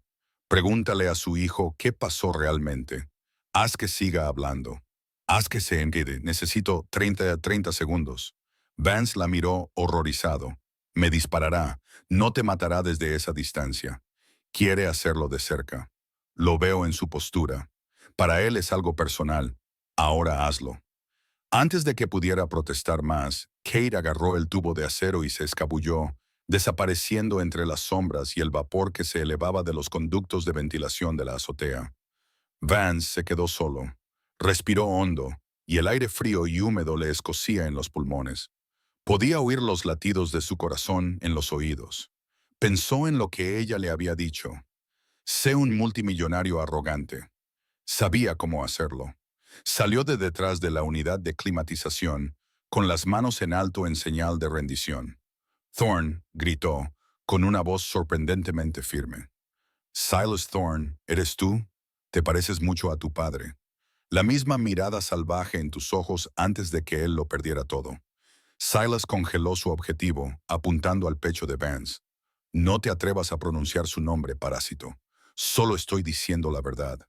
Pregúntale a su hijo qué pasó realmente. Haz que siga hablando. Haz que se enquede. Necesito 30 segundos». Vance la miró horrorizado. «Me disparará. No te matará desde esa distancia. Quiere hacerlo de cerca. Lo veo en su postura. Para él es algo personal. Ahora hazlo». Antes de que pudiera protestar más, Kate agarró el tubo de acero y se escabulló, desapareciendo entre las sombras y el vapor que se elevaba de los conductos de ventilación de la azotea. Vance se quedó solo. Respiró hondo, y el aire frío y húmedo le escocía en los pulmones. Podía oír los latidos de su corazón en los oídos. Pensó en lo que ella le había dicho. «Sé un multimillonario arrogante». Sabía cómo hacerlo. Salió de detrás de la unidad de climatización, con las manos en alto en señal de rendición. «Thorne», gritó, con una voz sorprendentemente firme. «Silas Thorne, ¿eres tú? Te pareces mucho a tu padre». La misma mirada salvaje en tus ojos antes de que él lo perdiera todo. Silas congeló su objetivo, apuntando al pecho de Vance. «No te atrevas a pronunciar su nombre, parásito. Solo estoy diciendo la verdad».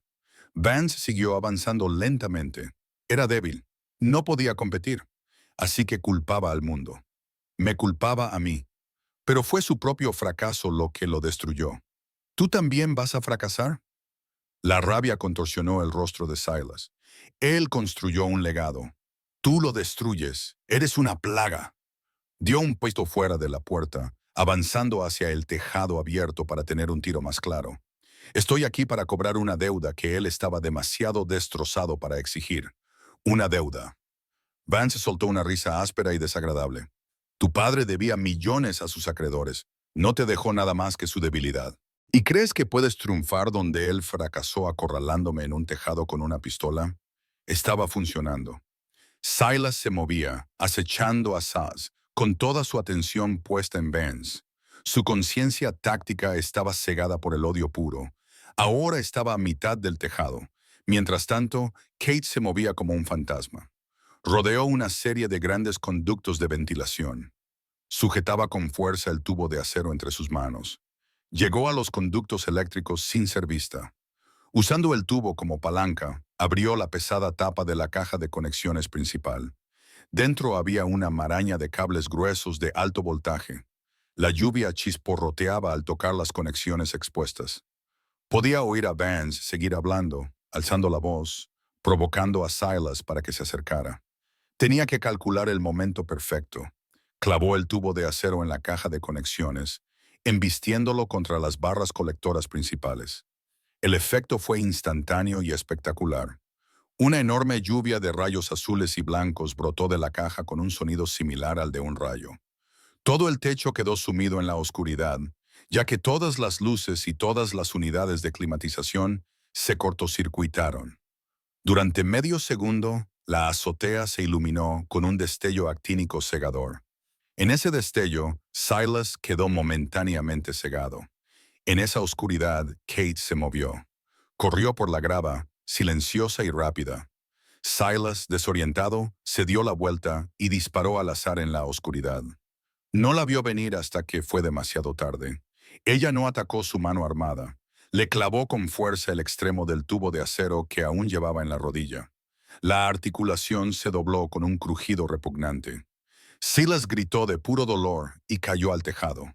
Vance siguió avanzando lentamente. Era débil. No podía competir. Así que culpaba al mundo. Me culpaba a mí. Pero fue su propio fracaso lo que lo destruyó. ¿Tú también vas a fracasar? La rabia contorsionó el rostro de Silas. Él construyó un legado. Tú lo destruyes. Eres una plaga. Dio un puesto fuera de la puerta, avanzando hacia el tejado abierto para tener un tiro más claro. Estoy aquí para cobrar una deuda que él estaba demasiado destrozado para exigir. Una deuda. Vance soltó una risa áspera y desagradable. Tu padre debía millones a sus acreedores. No te dejó nada más que su debilidad. ¿Y crees que puedes triunfar donde él fracasó acorralándome en un tejado con una pistola? Estaba funcionando. Silas se movía, acechando a Saz, con toda su atención puesta en Vance. Su conciencia táctica estaba cegada por el odio puro. Ahora estaba a mitad del tejado. Mientras tanto, Kate se movía como un fantasma. Rodeó una serie de grandes conductos de ventilación. Sujetaba con fuerza el tubo de acero entre sus manos. Llegó a los conductos eléctricos sin ser vista. Usando el tubo como palanca, abrió la pesada tapa de la caja de conexiones principal. Dentro había una maraña de cables gruesos de alto voltaje. La lluvia chisporroteaba al tocar las conexiones expuestas. Podía oír a Vance seguir hablando, alzando la voz, provocando a Silas para que se acercara. Tenía que calcular el momento perfecto. Clavó el tubo de acero en la caja de conexiones, embistiéndolo contra las barras colectoras principales. El efecto fue instantáneo y espectacular. Una enorme lluvia de rayos azules y blancos brotó de la caja con un sonido similar al de un rayo. Todo el techo quedó sumido en la oscuridad, ya que todas las luces y todas las unidades de climatización se cortocircuitaron. Durante medio segundo, la azotea se iluminó con un destello actínico cegador. En ese destello, Silas quedó momentáneamente cegado. En esa oscuridad, Kate se movió. Corrió por la grava, silenciosa y rápida. Silas, desorientado, se dio la vuelta y disparó al azar en la oscuridad. No la vio venir hasta que fue demasiado tarde. Ella no atacó su mano armada. Le clavó con fuerza el extremo del tubo de acero que aún llevaba en la rodilla. La articulación se dobló con un crujido repugnante. Silas gritó de puro dolor y cayó al tejado.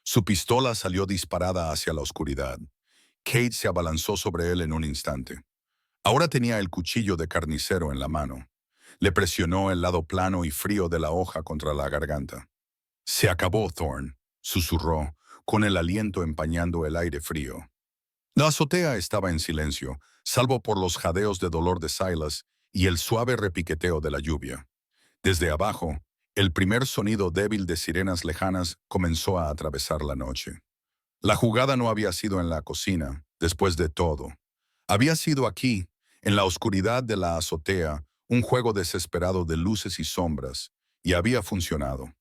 Su pistola salió disparada hacia la oscuridad. Kate se abalanzó sobre él en un instante. Ahora tenía el cuchillo de carnicero en la mano. Le presionó el lado plano y frío de la hoja contra la garganta. Se acabó, Thorne, susurró, con el aliento empañando el aire frío. La azotea estaba en silencio, salvo por los jadeos de dolor de Silas y el suave repiqueteo de la lluvia. Desde abajo, el primer sonido débil de sirenas lejanas comenzó a atravesar la noche. La jugada no había sido en la cocina, después de todo. Había sido aquí, en la oscuridad de la azotea, un juego desesperado de luces y sombras, y había funcionado.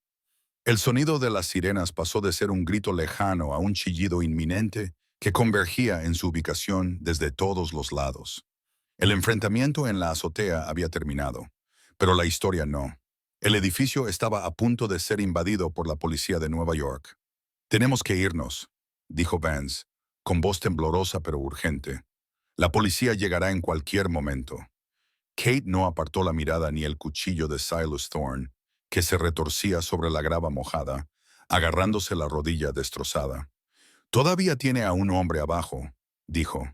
El sonido de las sirenas pasó de ser un grito lejano a un chillido inminente que convergía en su ubicación desde todos los lados. El enfrentamiento en la azotea había terminado, pero la historia no. El edificio estaba a punto de ser invadido por la policía de Nueva York. «Tenemos que irnos», dijo Vance, con voz temblorosa pero urgente. «La policía llegará en cualquier momento». Kate no apartó la mirada ni el cuchillo de Silas Thorne, que se retorcía sobre la grava mojada, agarrándose la rodilla destrozada. «Todavía tiene a un hombre abajo», dijo.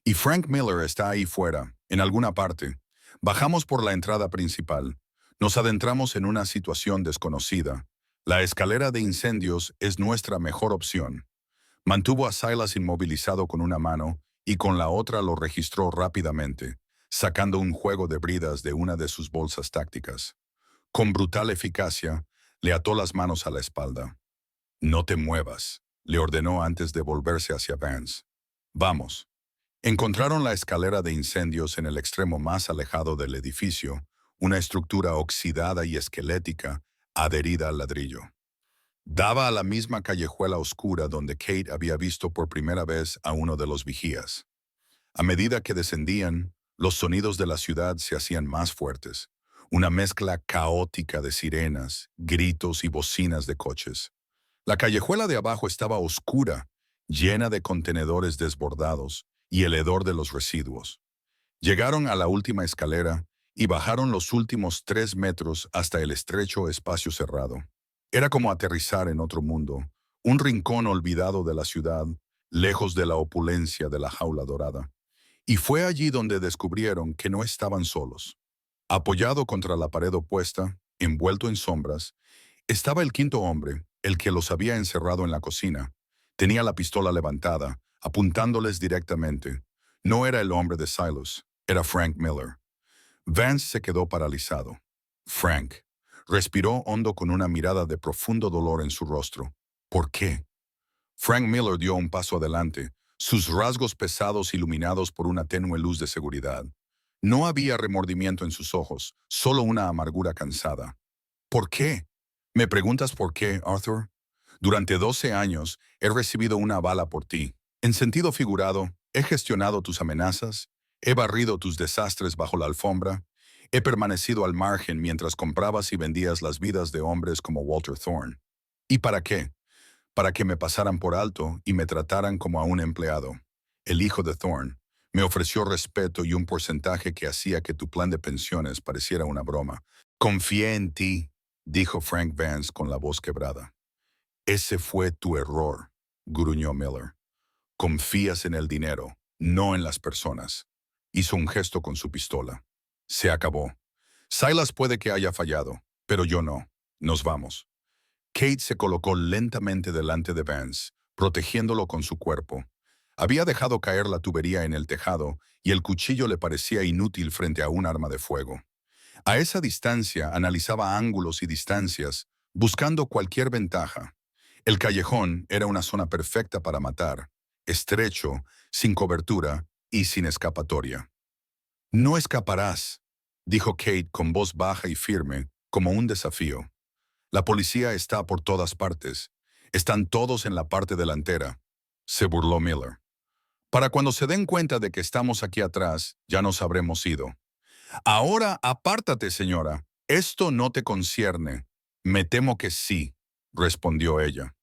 «Y Frank Miller está ahí fuera, en alguna parte. Bajamos por la entrada principal. Nos adentramos en una situación desconocida. La escalera de incendios es nuestra mejor opción». Mantuvo a Silas inmovilizado con una mano y con la otra lo registró rápidamente, sacando un juego de bridas de una de sus bolsas tácticas. Con brutal eficacia, le ató las manos a la espalda. «No te muevas», le ordenó antes de volverse hacia Vance. «Vamos». Encontraron la escalera de incendios en el extremo más alejado del edificio, una estructura oxidada y esquelética, adherida al ladrillo. Daba a la misma callejuela oscura donde Kate había visto por primera vez a uno de los vigías. A medida que descendían, los sonidos de la ciudad se hacían más fuertes, una mezcla caótica de sirenas, gritos y bocinas de coches. La callejuela de abajo estaba oscura, llena de contenedores desbordados y el hedor de los residuos. Llegaron a la última escalera y bajaron los últimos 3 metros hasta el estrecho espacio cerrado. Era como aterrizar en otro mundo, un rincón olvidado de la ciudad, lejos de la opulencia de la jaula dorada. Y fue allí donde descubrieron que no estaban solos. Apoyado contra la pared opuesta, envuelto en sombras, estaba el quinto hombre, el que los había encerrado en la cocina, tenía la pistola levantada, apuntándoles directamente. No era el hombre de Silas, era Frank Miller. Vance se quedó paralizado. Frank respiró hondo con una mirada de profundo dolor en su rostro. ¿Por qué? Frank Miller dio un paso adelante, sus rasgos pesados iluminados por una tenue luz de seguridad. No había remordimiento en sus ojos, solo una amargura cansada. ¿Por qué? ¿Me preguntas por qué, Arthur? Durante 12 años he recibido una bala por ti. En sentido figurado, he gestionado tus amenazas, he barrido tus desastres bajo la alfombra, he permanecido al margen mientras comprabas y vendías las vidas de hombres como Walter Thorne. ¿Y para qué? Para que me pasaran por alto y me trataran como a un empleado. El hijo de Thorne me ofreció respeto y un porcentaje que hacía que tu plan de pensiones pareciera una broma. Confié en ti, dijo Frank Vance con la voz quebrada. Ese fue tu error, gruñó Miller. Confías en el dinero, no en las personas. Hizo un gesto con su pistola. Se acabó. Silas puede que haya fallado, pero yo no. Nos vamos. Kate se colocó lentamente delante de Vance, protegiéndolo con su cuerpo. Había dejado caer la tubería en el tejado y el cuchillo le parecía inútil frente a un arma de fuego. A esa distancia analizaba ángulos y distancias, buscando cualquier ventaja. El callejón era una zona perfecta para matar, estrecho, sin cobertura y sin escapatoria. No escaparás, dijo Kate con voz baja y firme, como un desafío. La policía está por todas partes. Están todos en la parte delantera. Se burló Miller. Para cuando se den cuenta de que estamos aquí atrás, ya nos habremos ido. Ahora apártate, señora. Esto no te concierne. Me temo que sí, respondió ella.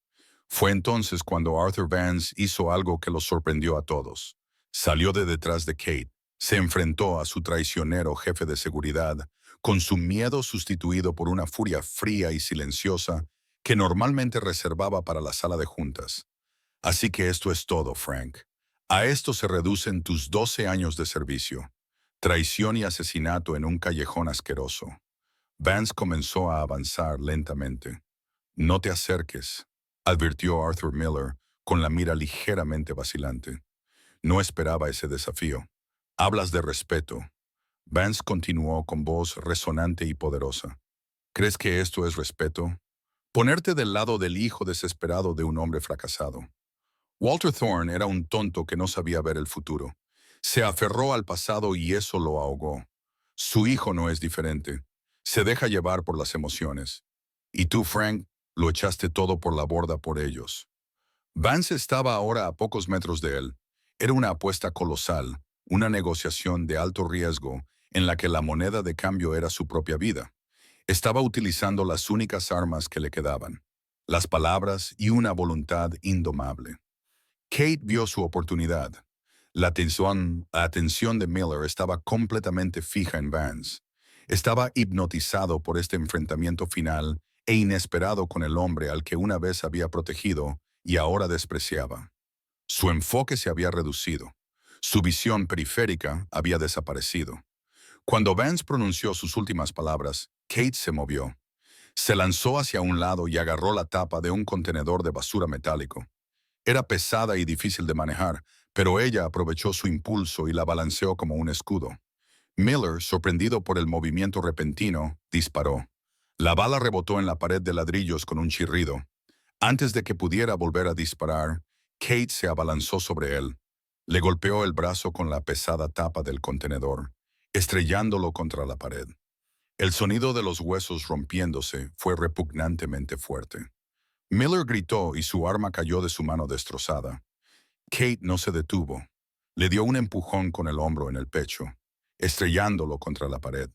Fue entonces cuando Arthur Vance hizo algo que los sorprendió a todos. Salió de detrás de Kate, se enfrentó a su traicionero jefe de seguridad, con su miedo sustituido por una furia fría y silenciosa que normalmente reservaba para la sala de juntas. Así que esto es todo, Frank. A esto se reducen tus 12 años de servicio. Traición y asesinato en un callejón asqueroso. Vance comenzó a avanzar lentamente. No te acerques, advirtió Arthur Miller con la mira ligeramente vacilante. No esperaba ese desafío. Hablas de respeto. Vance continuó con voz resonante y poderosa. ¿Crees que esto es respeto? Ponerte del lado del hijo desesperado de un hombre fracasado. Walter Thorne era un tonto que no sabía ver el futuro. Se aferró al pasado y eso lo ahogó. Su hijo no es diferente. Se deja llevar por las emociones. Y tú, Frank, lo echaste todo por la borda por ellos. Vance estaba ahora a pocos metros de él. Era una apuesta colosal, una negociación de alto riesgo en la que la moneda de cambio era su propia vida. Estaba utilizando las únicas armas que le quedaban, las palabras y una voluntad indomable. Kate vio su oportunidad. La atención de Miller estaba completamente fija en Vance. Estaba hipnotizado por este enfrentamiento final e inesperado con el hombre al que una vez había protegido y ahora despreciaba. Su enfoque se había reducido. Su visión periférica había desaparecido. Cuando Vance pronunció sus últimas palabras, Kate se movió. Se lanzó hacia un lado y agarró la tapa de un contenedor de basura metálico. Era pesada y difícil de manejar, pero ella aprovechó su impulso y la balanceó como un escudo. Miller, sorprendido por el movimiento repentino, disparó. La bala rebotó en la pared de ladrillos con un chirrido. Antes de que pudiera volver a disparar, Kate se abalanzó sobre él. Le golpeó el brazo con la pesada tapa del contenedor, estrellándolo contra la pared. El sonido de los huesos rompiéndose fue repugnantemente fuerte. Miller gritó y su arma cayó de su mano destrozada. Kate no se detuvo. Le dio un empujón con el hombro en el pecho, estrellándolo contra la pared.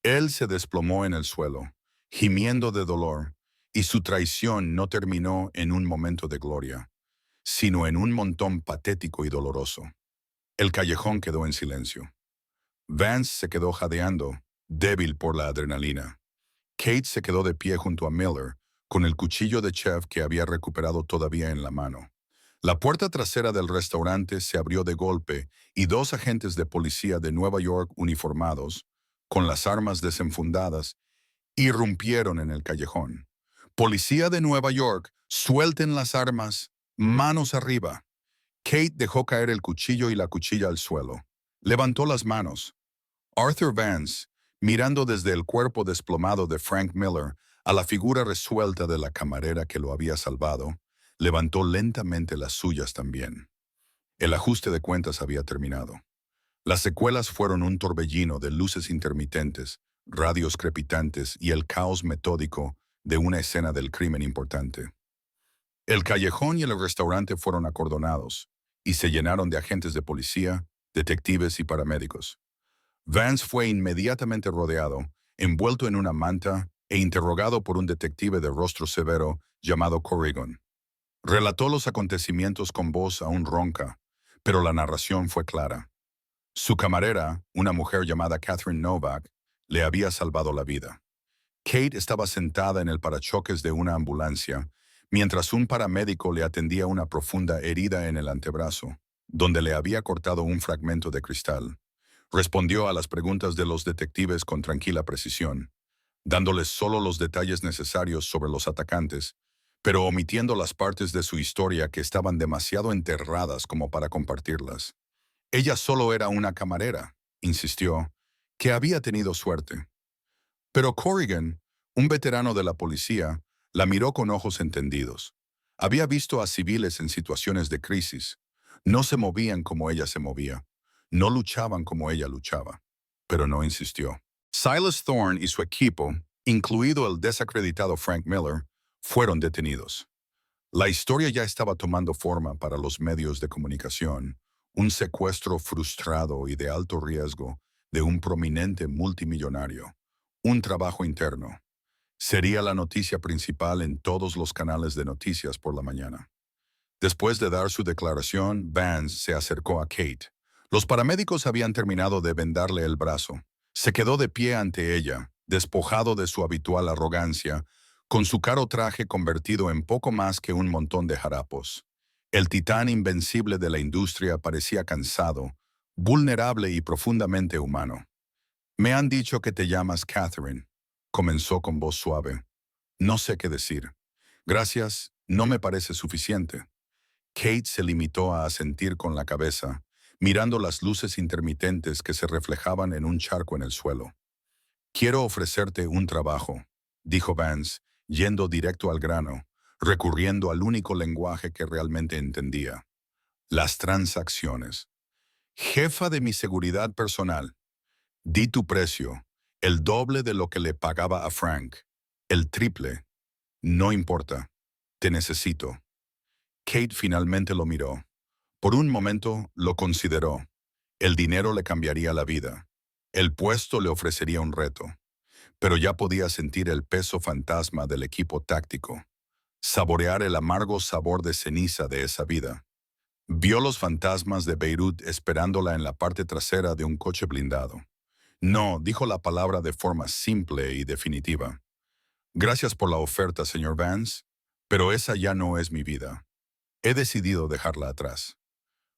Él se desplomó en el suelo, gimiendo de dolor, y su traición no terminó en un momento de gloria, sino en un montón patético y doloroso. El callejón quedó en silencio. Vance se quedó jadeando, débil por la adrenalina. Kate se quedó de pie junto a Miller, con el cuchillo de chef que había recuperado todavía en la mano. La puerta trasera del restaurante se abrió de golpe y dos agentes de policía de Nueva York uniformados, con las armas desenfundadas, irrumpieron en el callejón. Policía de Nueva York, suelten las armas, manos arriba. Kate dejó caer el cuchillo y la cuchilla al suelo. Levantó las manos. Arthur Vance, mirando desde el cuerpo desplomado de Frank Miller a la figura resuelta de la camarera que lo había salvado, levantó lentamente las suyas también. El ajuste de cuentas había terminado. Las secuelas fueron un torbellino de luces intermitentes, radios crepitantes y el caos metódico de una escena del crimen importante. El callejón y el restaurante fueron acordonados y se llenaron de agentes de policía, detectives y paramédicos. Vance fue inmediatamente rodeado, envuelto en una manta e interrogado por un detective de rostro severo llamado Corrigan. Relató los acontecimientos con voz aún ronca, pero la narración fue clara. Su camarera, una mujer llamada Catherine Novak, le había salvado la vida. Kate estaba sentada en el parachoques de una ambulancia, mientras un paramédico le atendía una profunda herida en el antebrazo, donde le había cortado un fragmento de cristal. Respondió a las preguntas de los detectives con tranquila precisión, dándoles solo los detalles necesarios sobre los atacantes, pero omitiendo las partes de su historia que estaban demasiado enterradas como para compartirlas. Ella solo era una camarera, insistió, que había tenido suerte. Pero Corrigan, un veterano de la policía, la miró con ojos entendidos. Había visto a civiles en situaciones de crisis. No se movían como ella se movía. No luchaban como ella luchaba. Pero no insistió. Silas Thorne y su equipo, incluido el desacreditado Frank Miller, fueron detenidos. La historia ya estaba tomando forma para los medios de comunicación, un secuestro frustrado y de alto riesgo de un prominente multimillonario, un trabajo interno. Sería la noticia principal en todos los canales de noticias por la mañana. Después de dar su declaración, Vance se acercó a Kate. Los paramédicos habían terminado de vendarle el brazo. Se quedó de pie ante ella, despojado de su habitual arrogancia, con su caro traje convertido en poco más que un montón de harapos. El titán invencible de la industria parecía cansado, vulnerable y profundamente humano. «Me han dicho que te llamas Catherine», comenzó con voz suave. «No sé qué decir. Gracias, no me parece suficiente». Kate se limitó a asentir con la cabeza, mirando las luces intermitentes que se reflejaban en un charco en el suelo. «Quiero ofrecerte un trabajo», dijo Vance, yendo directo al grano, recurriendo al único lenguaje que realmente entendía. «Las transacciones. Jefa de mi seguridad personal. Di tu precio, el doble de lo que le pagaba a Frank, el triple. No importa. Te necesito». Kate finalmente lo miró. Por un momento lo consideró. El dinero le cambiaría la vida. El puesto le ofrecería un reto. Pero ya podía sentir el peso fantasma del equipo táctico, saborear el amargo sabor de ceniza de esa vida. Vio los fantasmas de Beirut esperándola en la parte trasera de un coche blindado. «No», dijo la palabra de forma simple y definitiva. «Gracias por la oferta, señor Vance, pero esa ya no es mi vida. He decidido dejarla atrás».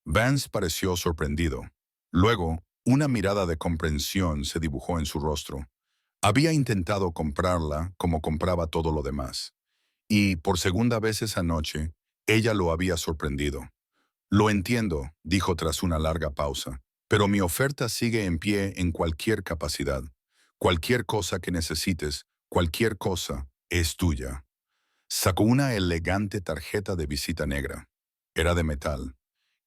Vance pareció sorprendido. Luego, una mirada de comprensión se dibujó en su rostro. Había intentado comprarla como compraba todo lo demás. Y, por segunda vez esa noche, ella lo había sorprendido. «Lo entiendo», dijo tras una larga pausa, «pero mi oferta sigue en pie en cualquier capacidad. Cualquier cosa que necesites, cualquier cosa, es tuya». Sacó una elegante tarjeta de visita negra. Era de metal.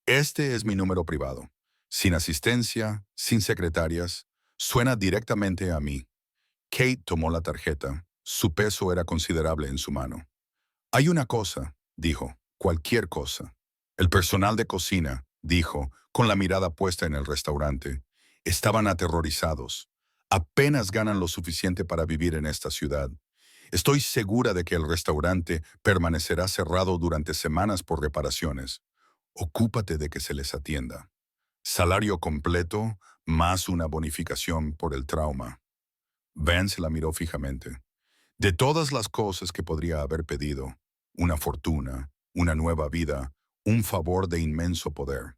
«Este es mi número privado. Sin asistencia, sin secretarias. Suena directamente a mí». Kate tomó la tarjeta. Su peso era considerable en su mano. «Hay una cosa», dijo, «cualquier cosa». El personal de cocina, dijo, con la mirada puesta en el restaurante, estaban aterrorizados. «Apenas ganan lo suficiente para vivir en esta ciudad. Estoy segura de que el restaurante permanecerá cerrado durante semanas por reparaciones. Ocúpate de que se les atienda. Salario completo, más una bonificación por el trauma». Vance la miró fijamente. De todas las cosas que podría haber pedido, una fortuna, una nueva vida, un favor de inmenso poder,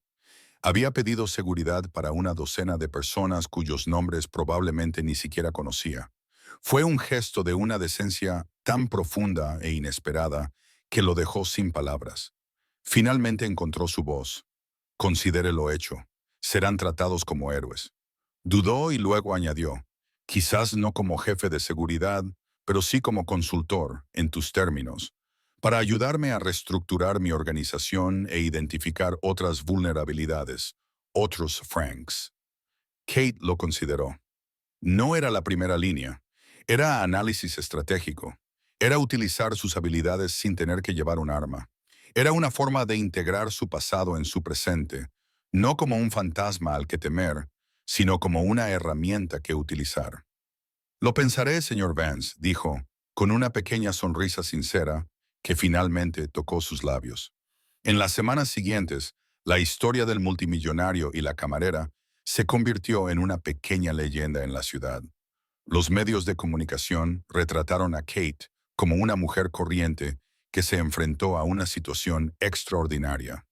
había pedido seguridad para una docena de personas cuyos nombres probablemente ni siquiera conocía. Fue un gesto de una decencia tan profunda e inesperada que lo dejó sin palabras. Finalmente encontró su voz. Considere lo hecho. Serán tratados como héroes. Dudó y luego añadió, quizás no como jefe de seguridad, pero sí como consultor, en tus términos, para ayudarme a reestructurar mi organización e identificar otras vulnerabilidades, otros Franks. Kate lo consideró. No era la primera línea, era análisis estratégico, era utilizar sus habilidades sin tener que llevar un arma. Era una forma de integrar su pasado en su presente, no como un fantasma al que temer, sino como una herramienta que utilizar. Lo pensaré, señor Vance, dijo, con una pequeña sonrisa sincera que finalmente tocó sus labios. En las semanas siguientes, la historia del multimillonario y la camarera se convirtió en una pequeña leyenda en la ciudad. Los medios de comunicación retrataron a Kate como una mujer corriente que se enfrentó a una situación extraordinaria.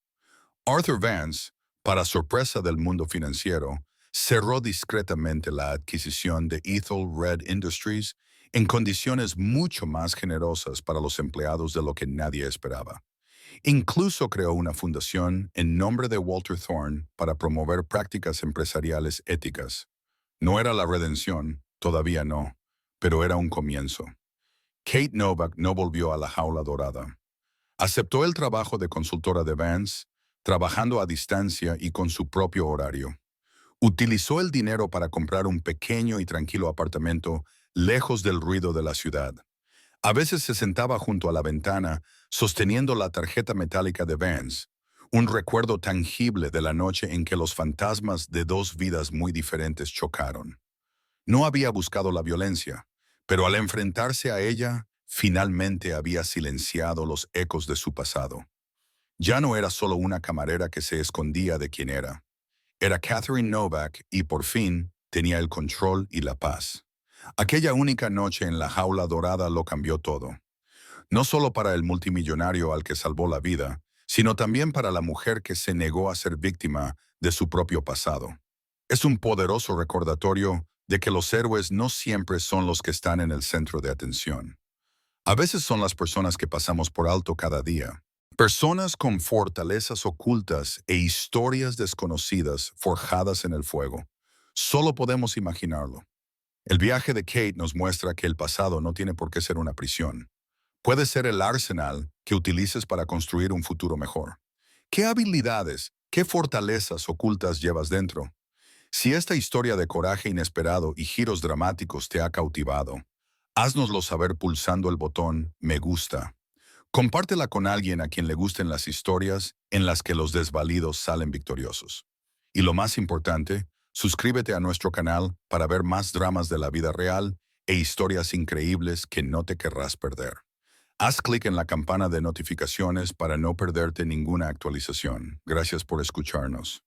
Arthur Vance, para sorpresa del mundo financiero, cerró discretamente la adquisición de Ethel Red Industries en condiciones mucho más generosas para los empleados de lo que nadie esperaba. Incluso creó una fundación en nombre de Walter Thorne para promover prácticas empresariales éticas. No era la redención, todavía no, pero era un comienzo. Kate Novak no volvió a la jaula dorada. Aceptó el trabajo de consultora de Vance, trabajando a distancia y con su propio horario. Utilizó el dinero para comprar un pequeño y tranquilo apartamento lejos del ruido de la ciudad. A veces se sentaba junto a la ventana, sosteniendo la tarjeta metálica de Vance, un recuerdo tangible de la noche en que los fantasmas de dos vidas muy diferentes chocaron. No había buscado la violencia, pero al enfrentarse a ella, finalmente había silenciado los ecos de su pasado. Ya no era solo una camarera que se escondía de quién era. Era Catherine Novak y por fin tenía el control y la paz. Aquella única noche en la jaula dorada lo cambió todo. No solo para el multimillonario al que salvó la vida, sino también para la mujer que se negó a ser víctima de su propio pasado. Es un poderoso recordatorio de que los héroes no siempre son los que están en el centro de atención. A veces son las personas que pasamos por alto cada día. Personas con fortalezas ocultas e historias desconocidas forjadas en el fuego. Solo podemos imaginarlo. El viaje de Kate nos muestra que el pasado no tiene por qué ser una prisión. Puede ser el arsenal que utilices para construir un futuro mejor. ¿Qué habilidades, qué fortalezas ocultas llevas dentro? Si esta historia de coraje inesperado y giros dramáticos te ha cautivado, haznoslo saber pulsando el botón Me gusta. Compártela con alguien a quien le gusten las historias en las que los desvalidos salen victoriosos. Y lo más importante, suscríbete a nuestro canal para ver más dramas de la vida real e historias increíbles que no te querrás perder. Haz clic en la campana de notificaciones para no perderte ninguna actualización. Gracias por escucharnos.